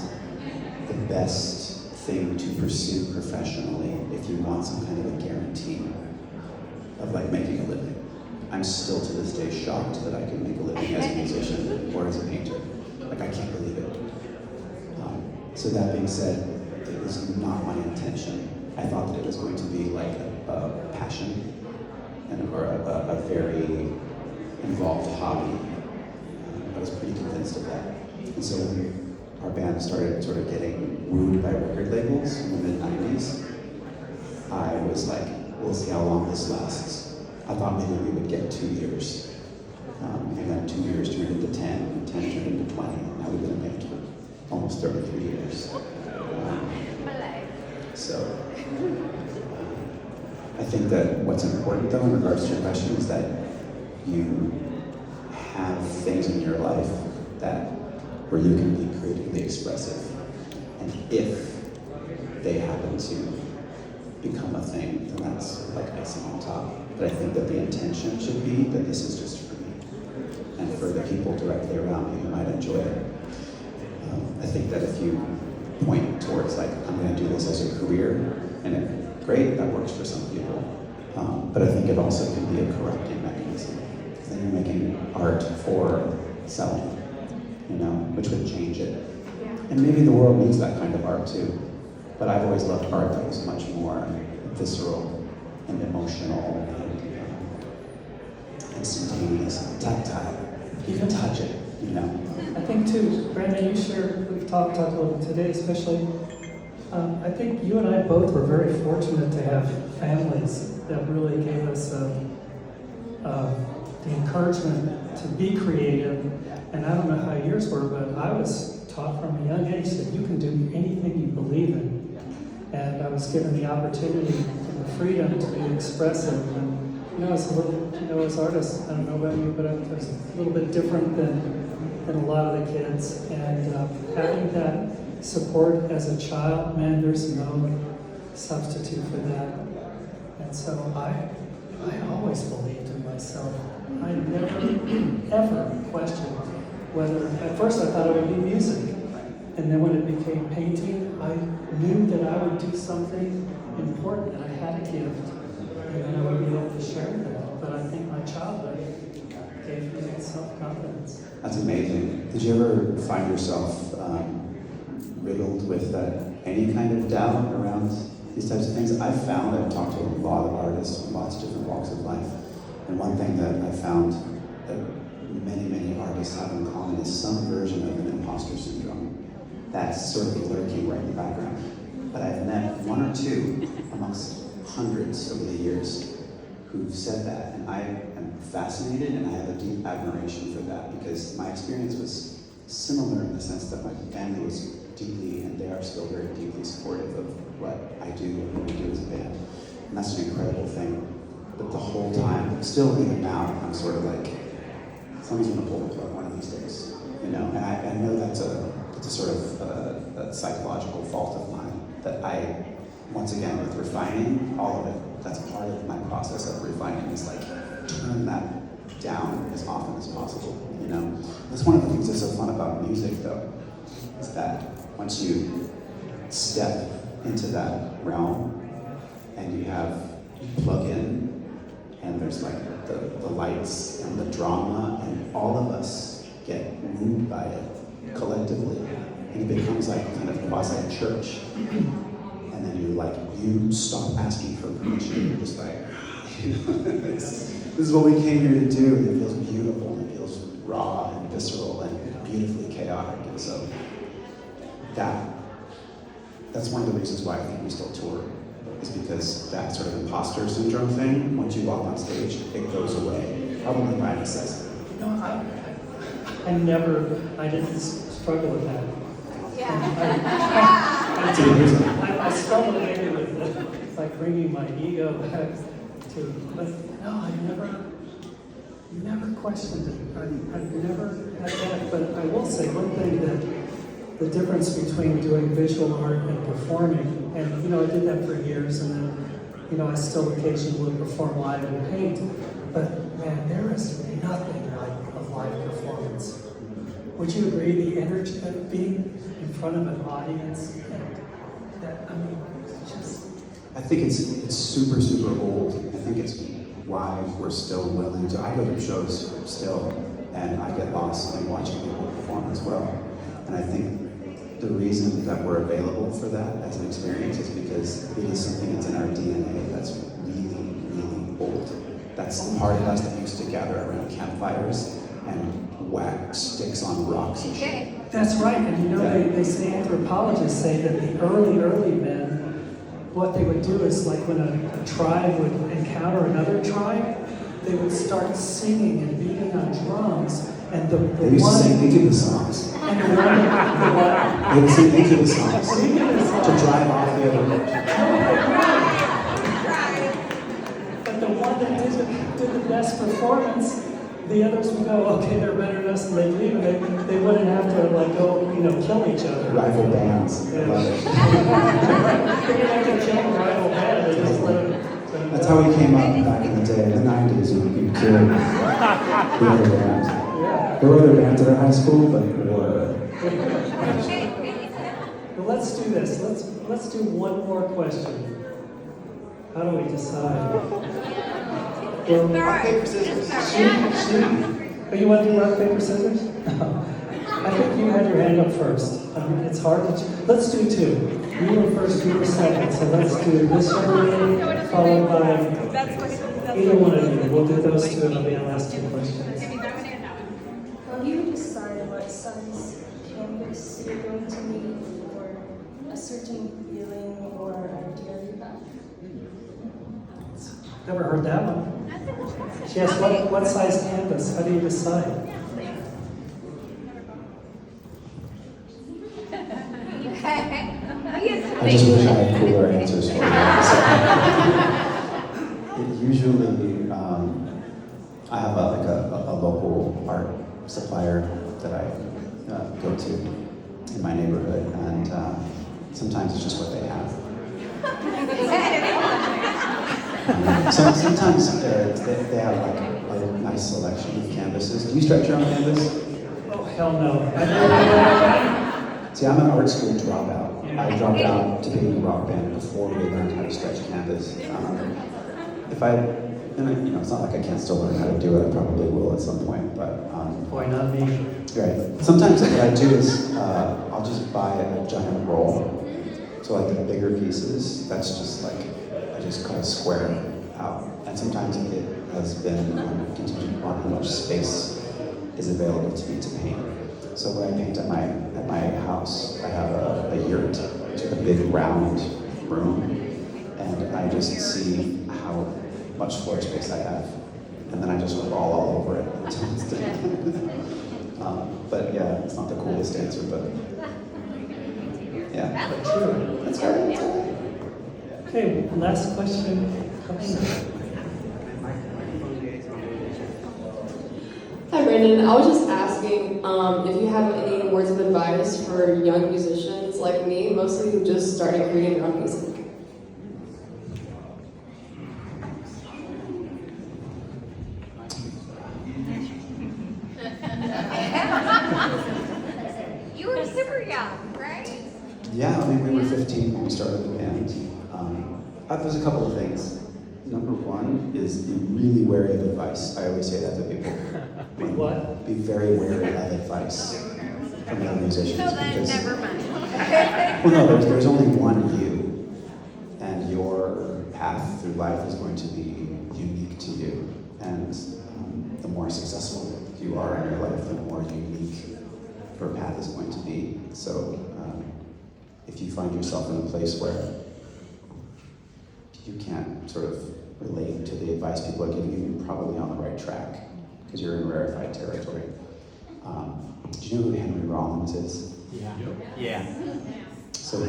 the best thing to pursue professionally if you want some kind of a guarantee of like making a living. I'm still to this day shocked that I can make a living as a musician or as a painter. Like, I can't believe it. So that being said, it was not my intention. I thought that it was going to be like a passion or a very involved hobby. I was pretty convinced of that. And so when our band started sort of getting wooed by record labels in the mid-90s, I was like, we'll see how long this lasts. I thought maybe we would get 2 years. And then 2 years turned into 10, and 10 turned into 20. Now we've been a band for almost 33 years. So I think that what's important, though, in regards to your question, is that you have things in your life where you can be creatively expressive. And if they happen to become a thing, then that's like icing on top. But I think that the intention should be that this is just for me and for the people directly around me who might enjoy it. I think that if you point towards like, I'm going to do this as a career, and great, that works for some people. But I think it also can be a correcting mechanism. Because then you're making art for selling, which would change it. And maybe the world needs that kind of art too. But I've always loved art that was much more visceral and emotional and instantaneous and tactile. You can touch it, I think too, Brandon, we've talked a little bit today, especially. I think you and I both were very fortunate to have families that really gave us the encouragement to be creative. And I don't know how yours were, but I was taught from a young age that you can do anything you believe in. And I was given the opportunity and the freedom to be expressive. And as artists, I don't know about you, but I was a little bit different than a lot of the kids. And having that support as a child, man, there's no substitute for that. And so I always believed in myself. I never, ever questioned whether, at first I thought it would be music. And then when it became painting, I knew that I would do something important, and I had a gift, and then I would be able to share that. But I think my childhood gave me self-confidence. That's amazing. Did you ever find yourself riddled with any kind of doubt around these types of things? I've talked to a lot of artists from lots of different walks of life, and one thing that I found that many, many artists have in common is some version of an imposter syndrome. That's sort of lurking right in the background. But I've met one or two amongst hundreds over the years who've said that, and I am fascinated, and I have a deep admiration for that, because my experience was similar in the sense that my family was deeply, and they are still very deeply supportive of what I do and what we do as a band. And that's an incredible thing. But the whole time, still even now, I'm sort of like, someone's gonna pull the plug one of these days, you know? And I know that's a sort of a psychological fault of mine, that I, once again, with refining, all of it, that's part of my process of refining, is like, turn that down as often as possible, you know? That's one of the things that's so fun about music, though, is that once you step into that realm, and you plug in, and there's like the lights and the drama, and all of us get moved by it collectively, and it becomes like kind of quasi-church. And then you stop asking for permission. You're just like, this is what we came here to do. And it feels beautiful, and it feels raw and visceral and beautifully chaotic. And so that's one of the reasons why I think we still tour, is because that sort of imposter syndrome thing, once you walk on stage, it goes away, probably by necessity. No, I didn't struggle with that. I struggle maybe with like bringing my ego back to, but no, I never questioned it. I've never had that, but I will say one thing, that the difference between doing visual art and performing, and I did that for years, and then I still occasionally would perform live and paint, but man, there is nothing like a live performance. Would you agree, the energy of being in front of an audience, and that, I think it's super, super old. I think it's why we're still willing to, I go to shows still, and I get lost in watching people perform as well. And I think the reason that we're available for that as an experience is because it is something that's in our DNA that's really, really old. That's the part of us that used to gather around campfires and whack sticks on rocks and shit. That's right, and they say, anthropologists say that the early men, what they would do is, like when a tribe would encounter another tribe, they would start singing and beating on drums, and they used to sing incubus songs. They would sing incubus songs to drive off the other road. But the one that did the best performance, the others would go, okay, they're better than us, and they'd leave, and they wouldn't have to go, kill each other. Rival bands. Yeah. They didn't have to kill a rival band, they just let them. That's how we came up back in the day, in the 90s, you killed the other band. There were other bands at our high school, but Well, let's do this. Let's do one more question. How do we decide? Rock, paper, scissors. Oh, you want to do rock, paper, scissors? I think you had your hand up first. It's hard to. Let's do two. You were first, you were second. So let's do this one, followed by either one of you. We'll do those two, and it'll be our last two questions. Have you decided what size canvas you're going to need for a certain feeling or idea you have? Never heard that one. She asked, what size canvas? How do you decide? I just wish I had cooler answers for you. Usually, I have a local art supplier that I go to in my neighborhood, and sometimes it's just what they have. So sometimes they have like a nice selection of canvases. Do you stretch your own canvas? Oh, hell no. See, I'm an art school dropout. I dropped out to be in a rock band before we learned how to stretch canvas. It's not like I can't still learn how to do it. I probably will at some point, but Boy, not me. right. Sometimes what I do is I'll just buy a giant roll. So like the bigger pieces, that's just like I just cut a square out, and sometimes it has been contingent upon how much space is available to me to paint. So when I paint at my house, I have a yurt, which is a big round room, and I just see how much floor space I have, and then I just crawl all over it until it's done. But yeah, it's not the coolest answer, but yeah. But true. That's right. Okay, last question. Hi Brandon, I was just asking if you have any words of advice for young musicians like me, mostly who just started creating their own music. You were super young, right? Yeah, I mean, we were 15 when we started the band. There's a couple of things. Number one is be really wary of advice. I always say that to people. Be what? Be very wary of advice from young musicians. So then, because, never mind. well, no, there's only one you, and your path through life is going to be unique to you. And the more successful you are in your life, the more unique your path is going to be. So if you find yourself in a place where you can't sort of relate to the advice people are giving you, you're probably on the right track because you're in rarefied territory. Do you know who Henry Rollins is? Yeah. So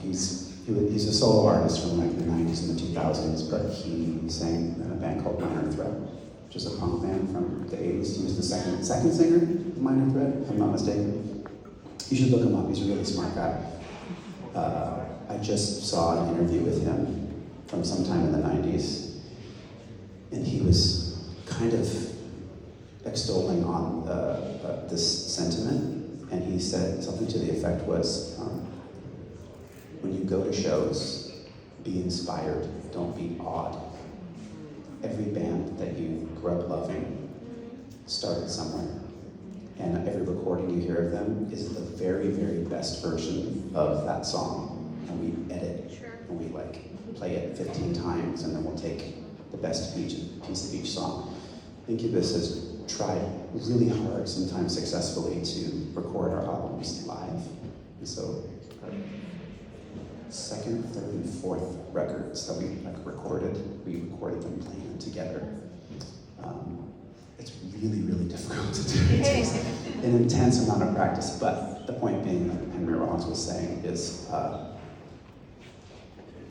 he's a solo artist from like the 90s and the 2000s, but he sang in a band called Minor Threat, which is a punk band from the 80s. He was the second singer of Minor Threat, if I'm not mistaken. You should look him up, he's a really smart guy. I just saw an interview with him from sometime in the 90s, and he was kind of extolling on this sentiment, and he said something to the effect was, when you go to shows, be inspired, don't be awed. Every band that you grew up loving started somewhere, and every recording you hear of them is the very, very best version of that song. And we edit, and we play it 15 times, and then we'll take the best piece of each song. Incubus has tried really hard, sometimes successfully, to record our albums live. And so our second, third, and fourth records that we recorded them playing them together. It's really, really difficult to do. It takes an intense amount of practice, but the point being, like Henry Rollins was saying, is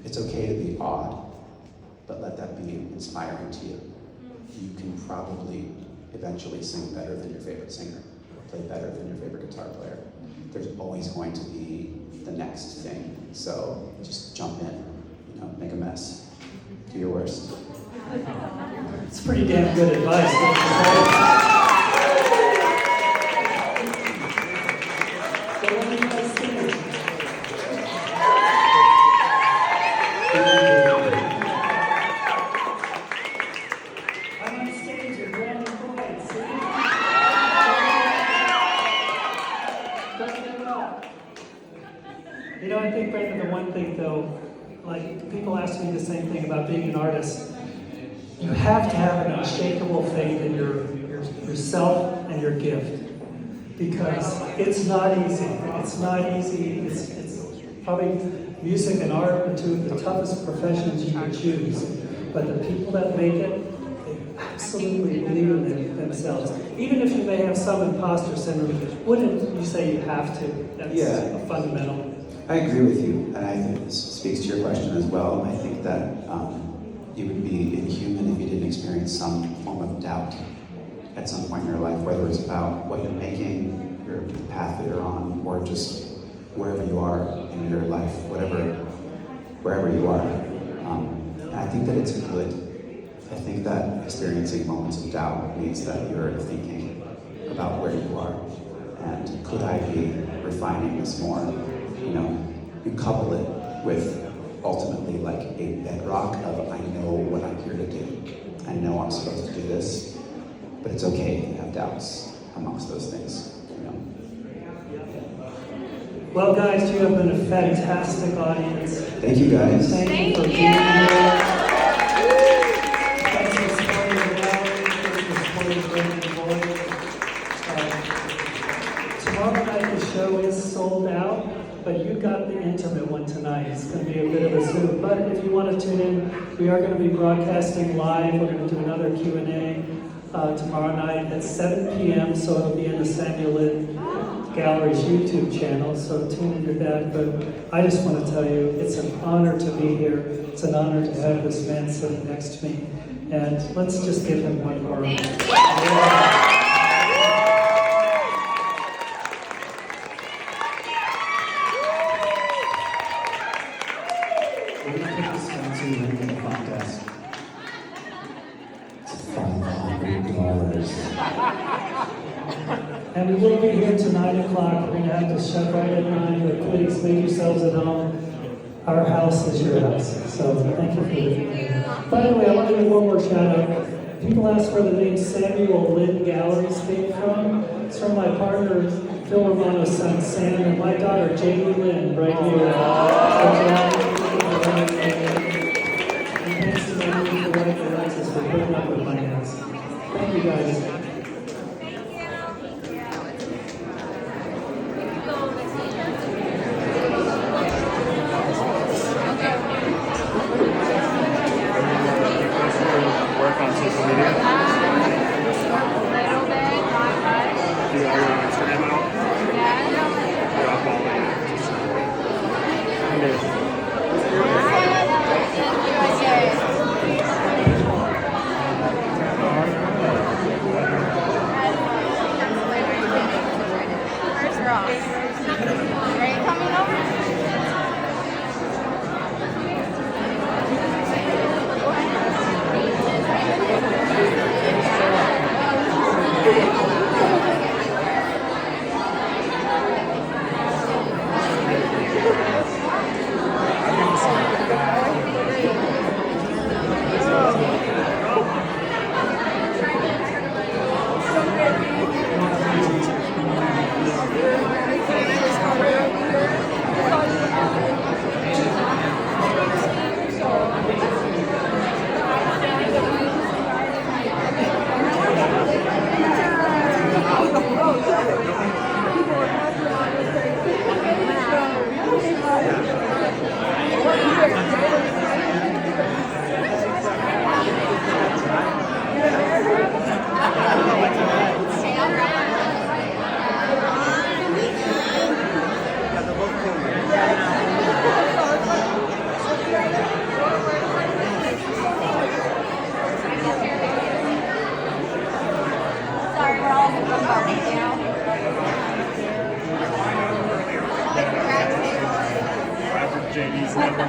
it's okay to be odd, but let that be inspiring to you. You can probably eventually sing better than your favorite singer, or play better than your favorite guitar player. There's always going to be the next thing. So just jump in, make a mess, do your worst. It's pretty damn good advice. Don't you say? So what do you guys think? I'm on stage with Brandon Boyd, see? Don't give up. I think, Brandon, the one thing though, like people ask me the same thing about being an artist. You have to have an unshakable faith in yourself and your gift, because it's not easy. It's not easy. It's probably music and art are two of the toughest professions you could choose. But the people that make it, they absolutely believe in themselves. Even if you may have some imposter syndrome, wouldn't you say you have to? That's a fundamental. I agree with you, and I think this speaks to your question as well. I think that you would be inhuman if you didn't experience some form of doubt at some point in your life, whether it's about what you're making, your path that you're on, or just wherever you are in your life, wherever you are. And I think that it's good. I think that experiencing moments of doubt means that you're thinking about where you are, and could I be refining this more? You couple it with ultimately like a bedrock of I know what I'm here to do. I know I'm supposed to do this, but it's okay if you have doubts amongst those things. Well, guys, you have been a fantastic audience. Thank you, guys. Thank you for being here. Thanks for show is sold out, but you got the intimate one tonight. It's going to be a bit of a Zoom. But if you want to tune in, we are going to be broadcasting live. We're going to do another Q&A tomorrow night at 7 p.m., so it'll be in the Samuel Lynne Gallery's YouTube channel, so tune into that. But I just want to tell you, it's an honor to be here. It's an honor to have this man sitting next to me. And let's just give him one more. Yeah. And we will be here till 9 o'clock. We're going to have to shut right at 9. But please make yourselves at home. Our house is your house. So thank you for being here. By the way, I want to give one more shout out. People ask where the name Samuel Lynne Galleries came from. It's from my partner, Phil Romano's son, Sam, and my daughter, Jamie Lynn, right here. And thanks to my people right for Alexis for putting up with my ass. Thank you guys. Work on social media? Little bit, not much. Do you have your Instagram at all? Yeah. You're off all Where's Ross? Are you coming over? Sorry, we're all in the phone now. JD's never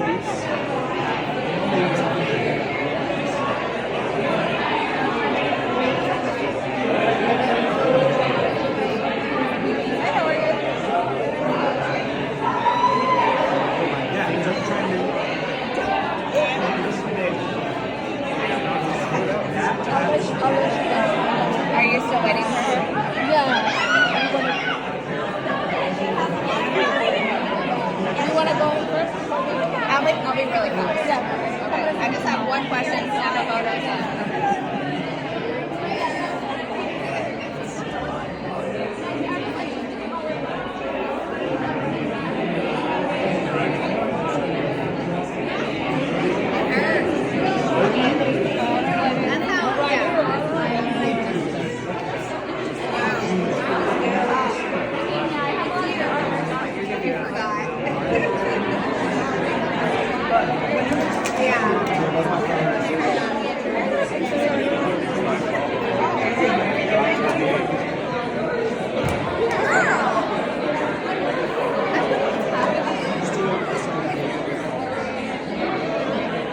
Are you still waiting for her? Yeah. You want to go in first? I'll be really fast. Yeah. Okay. I just have one question. Snap a photo.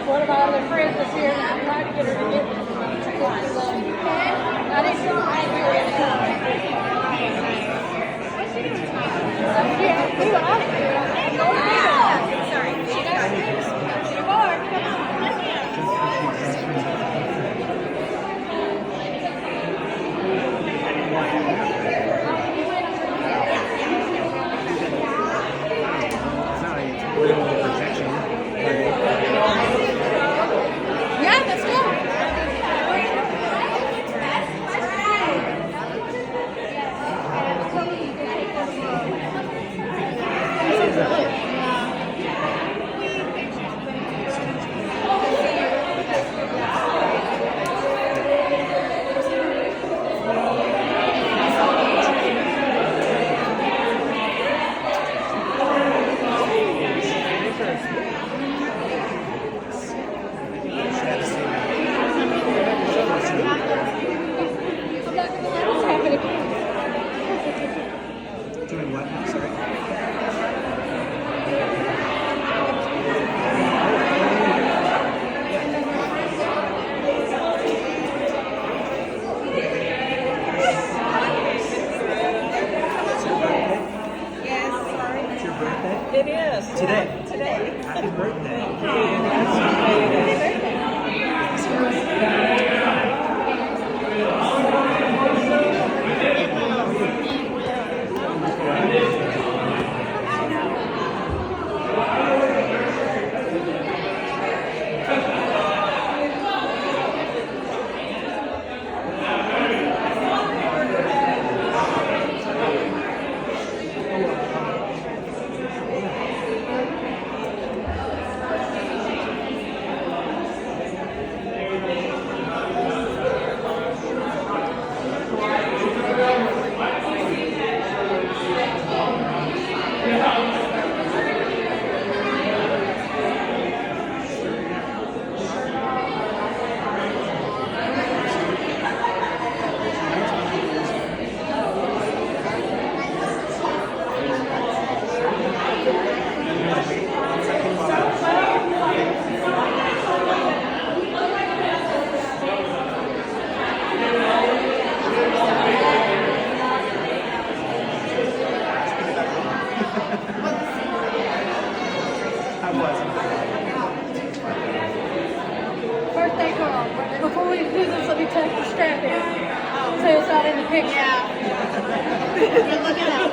One of my other friends is here, and I'm trying to get her to get I didn't know I knew it. Yeah, we were out there. Sorry. You are. Yeah, let's go. Doing what now, sorry? It's your birthday? It is. Today. Today. Happy birthday. Birthday girl. Before we do this, let me touch the strap in. So it's not in the picture. Yeah. You're looking out.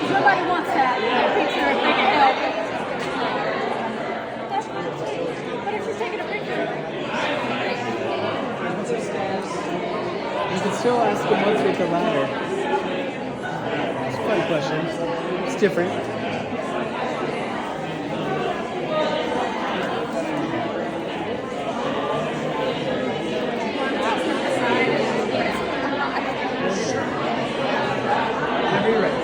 Somebody wants that picture if they can help. That's fine too. What if she's taking a picture? You can still ask him what's with the ladder. It's a fun question. It's different. Whenever you're ready.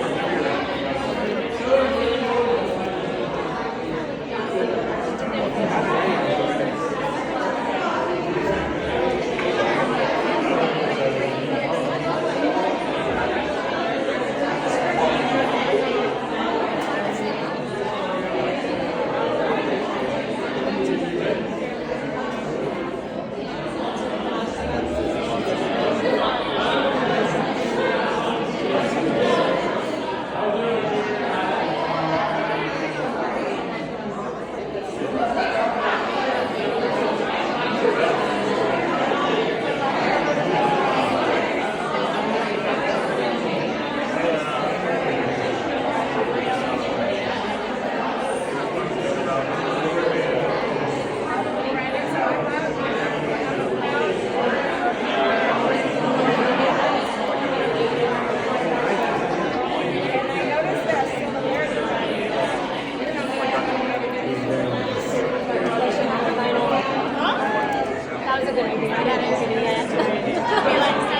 That's a good idea. I gotta ask you that.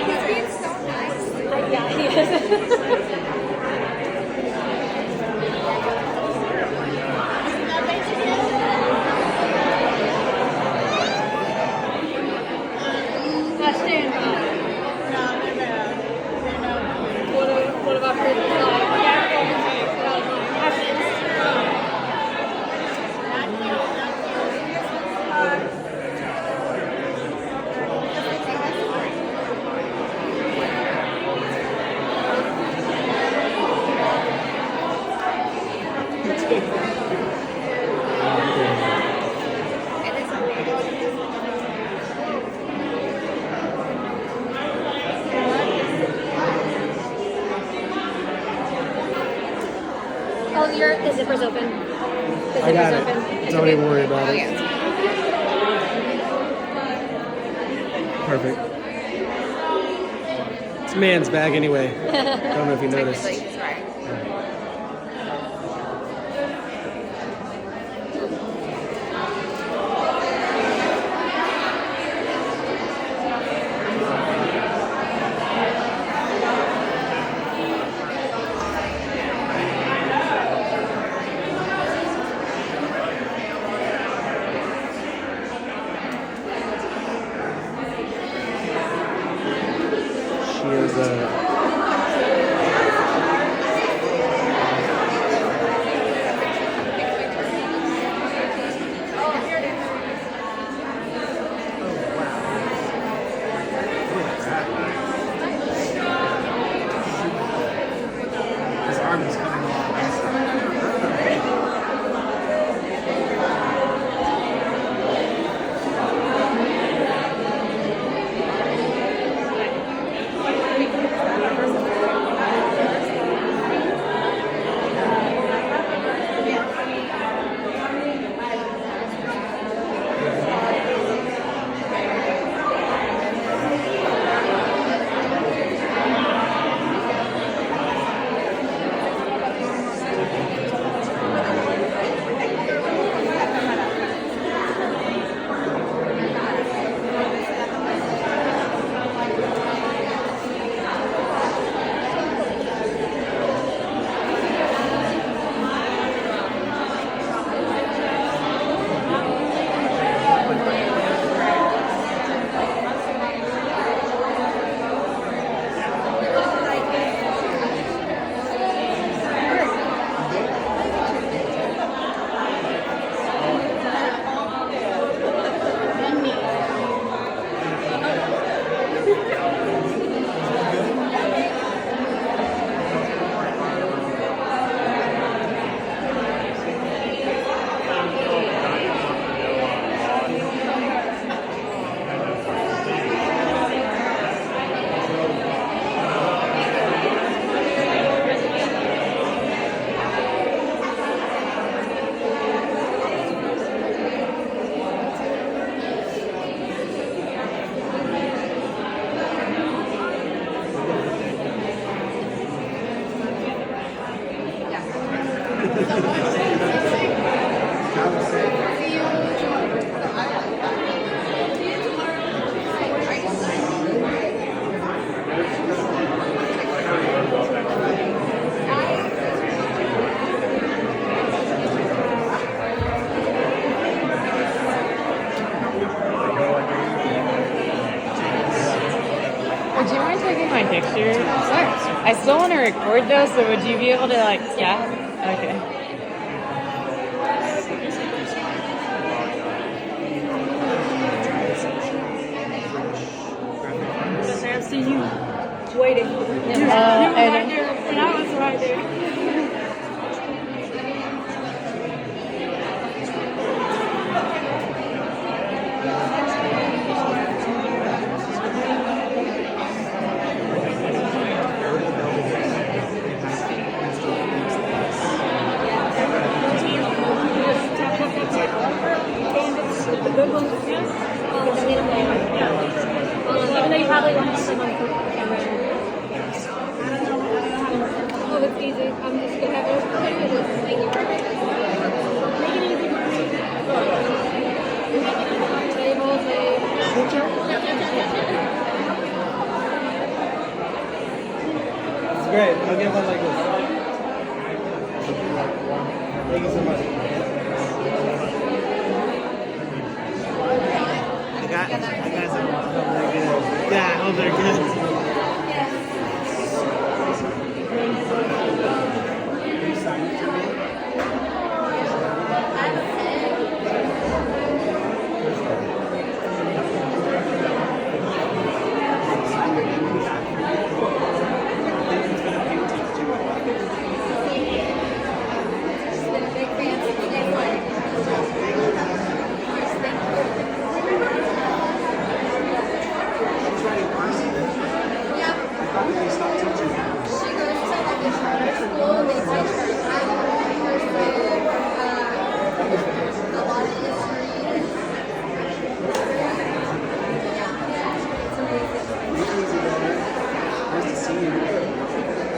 He's being so nice. Yeah, he is. I stand by. No, they're bad. They're not. What about her? Oh, the zipper's open. The zipper's I got open. it. It's Don't okay. even worry about Oh, it. yeah. Perfect. It's a man's bag anyway. Don't know if you noticed. Technically, he's right. She is His arm is coming off. Would you mind taking my picture? I still want to record though, so would you be able to yeah? Okay. I see you waiting. You were right there, and I was right there. Even though you probably won't have them on camera. Oh, it's easy. picture? It's great. I'll get one like this. Thank you so much. I got some. They're good. Yeah, oh, they're good.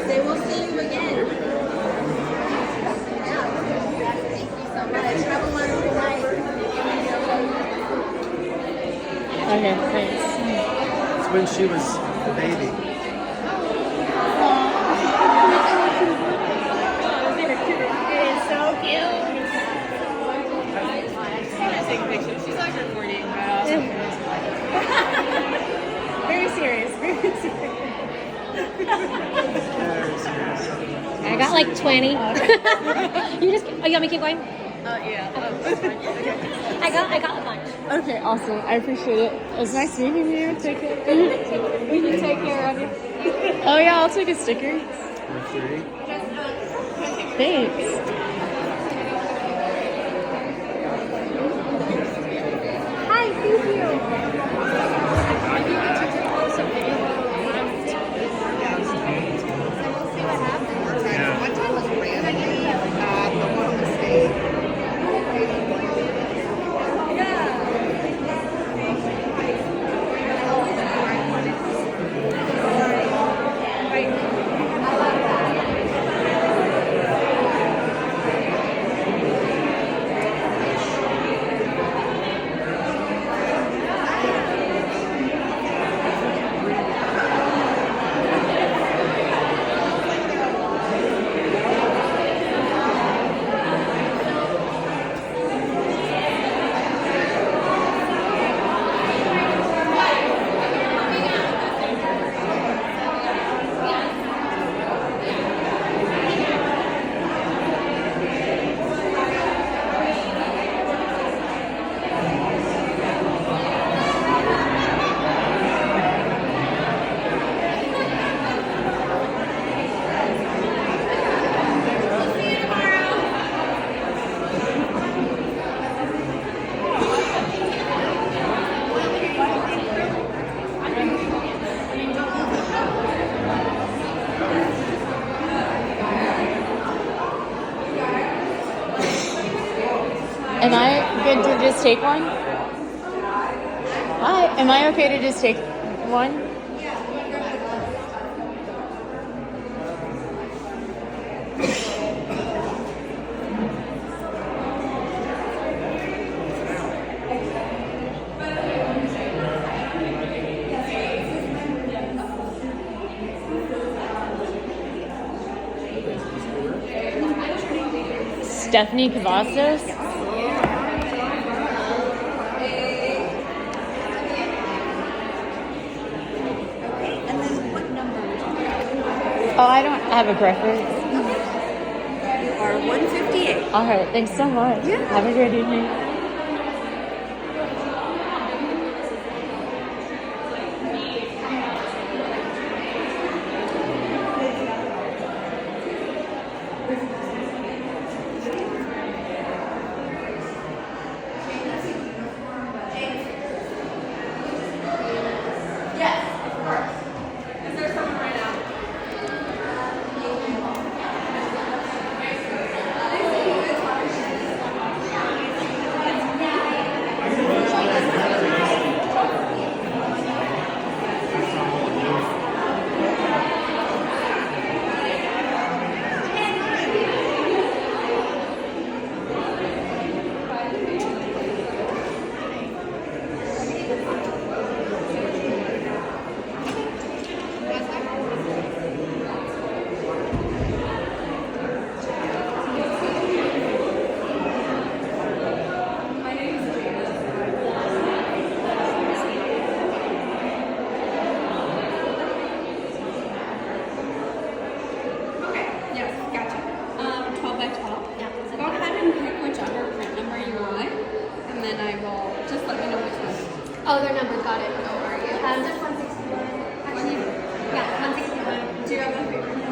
They will see you again. Yeah. Thank you so much. Have a wonderful night. Okay, thanks. It's when she was a baby. It is so cute. Let's take a picture. She's like recording, but also very serious. Very serious. I got like 20. You just, oh, you want me to keep going? Yeah. I got a bunch. Okay, awesome. I appreciate it. It was nice meeting you. Take care. We can take care of you. Oh yeah, I'll take a sticker. Thanks. Hi, thank you. Am I good to just take one? Hi. Am I okay to just take one? Stephanie Cavazos. Oh, I don't have a preference. You are 158. All right, thanks so much. Yeah. Have a great evening. Oh, their number, got it. Oh, are you? Just 161. Actually, yeah, 161. Do you have a favorite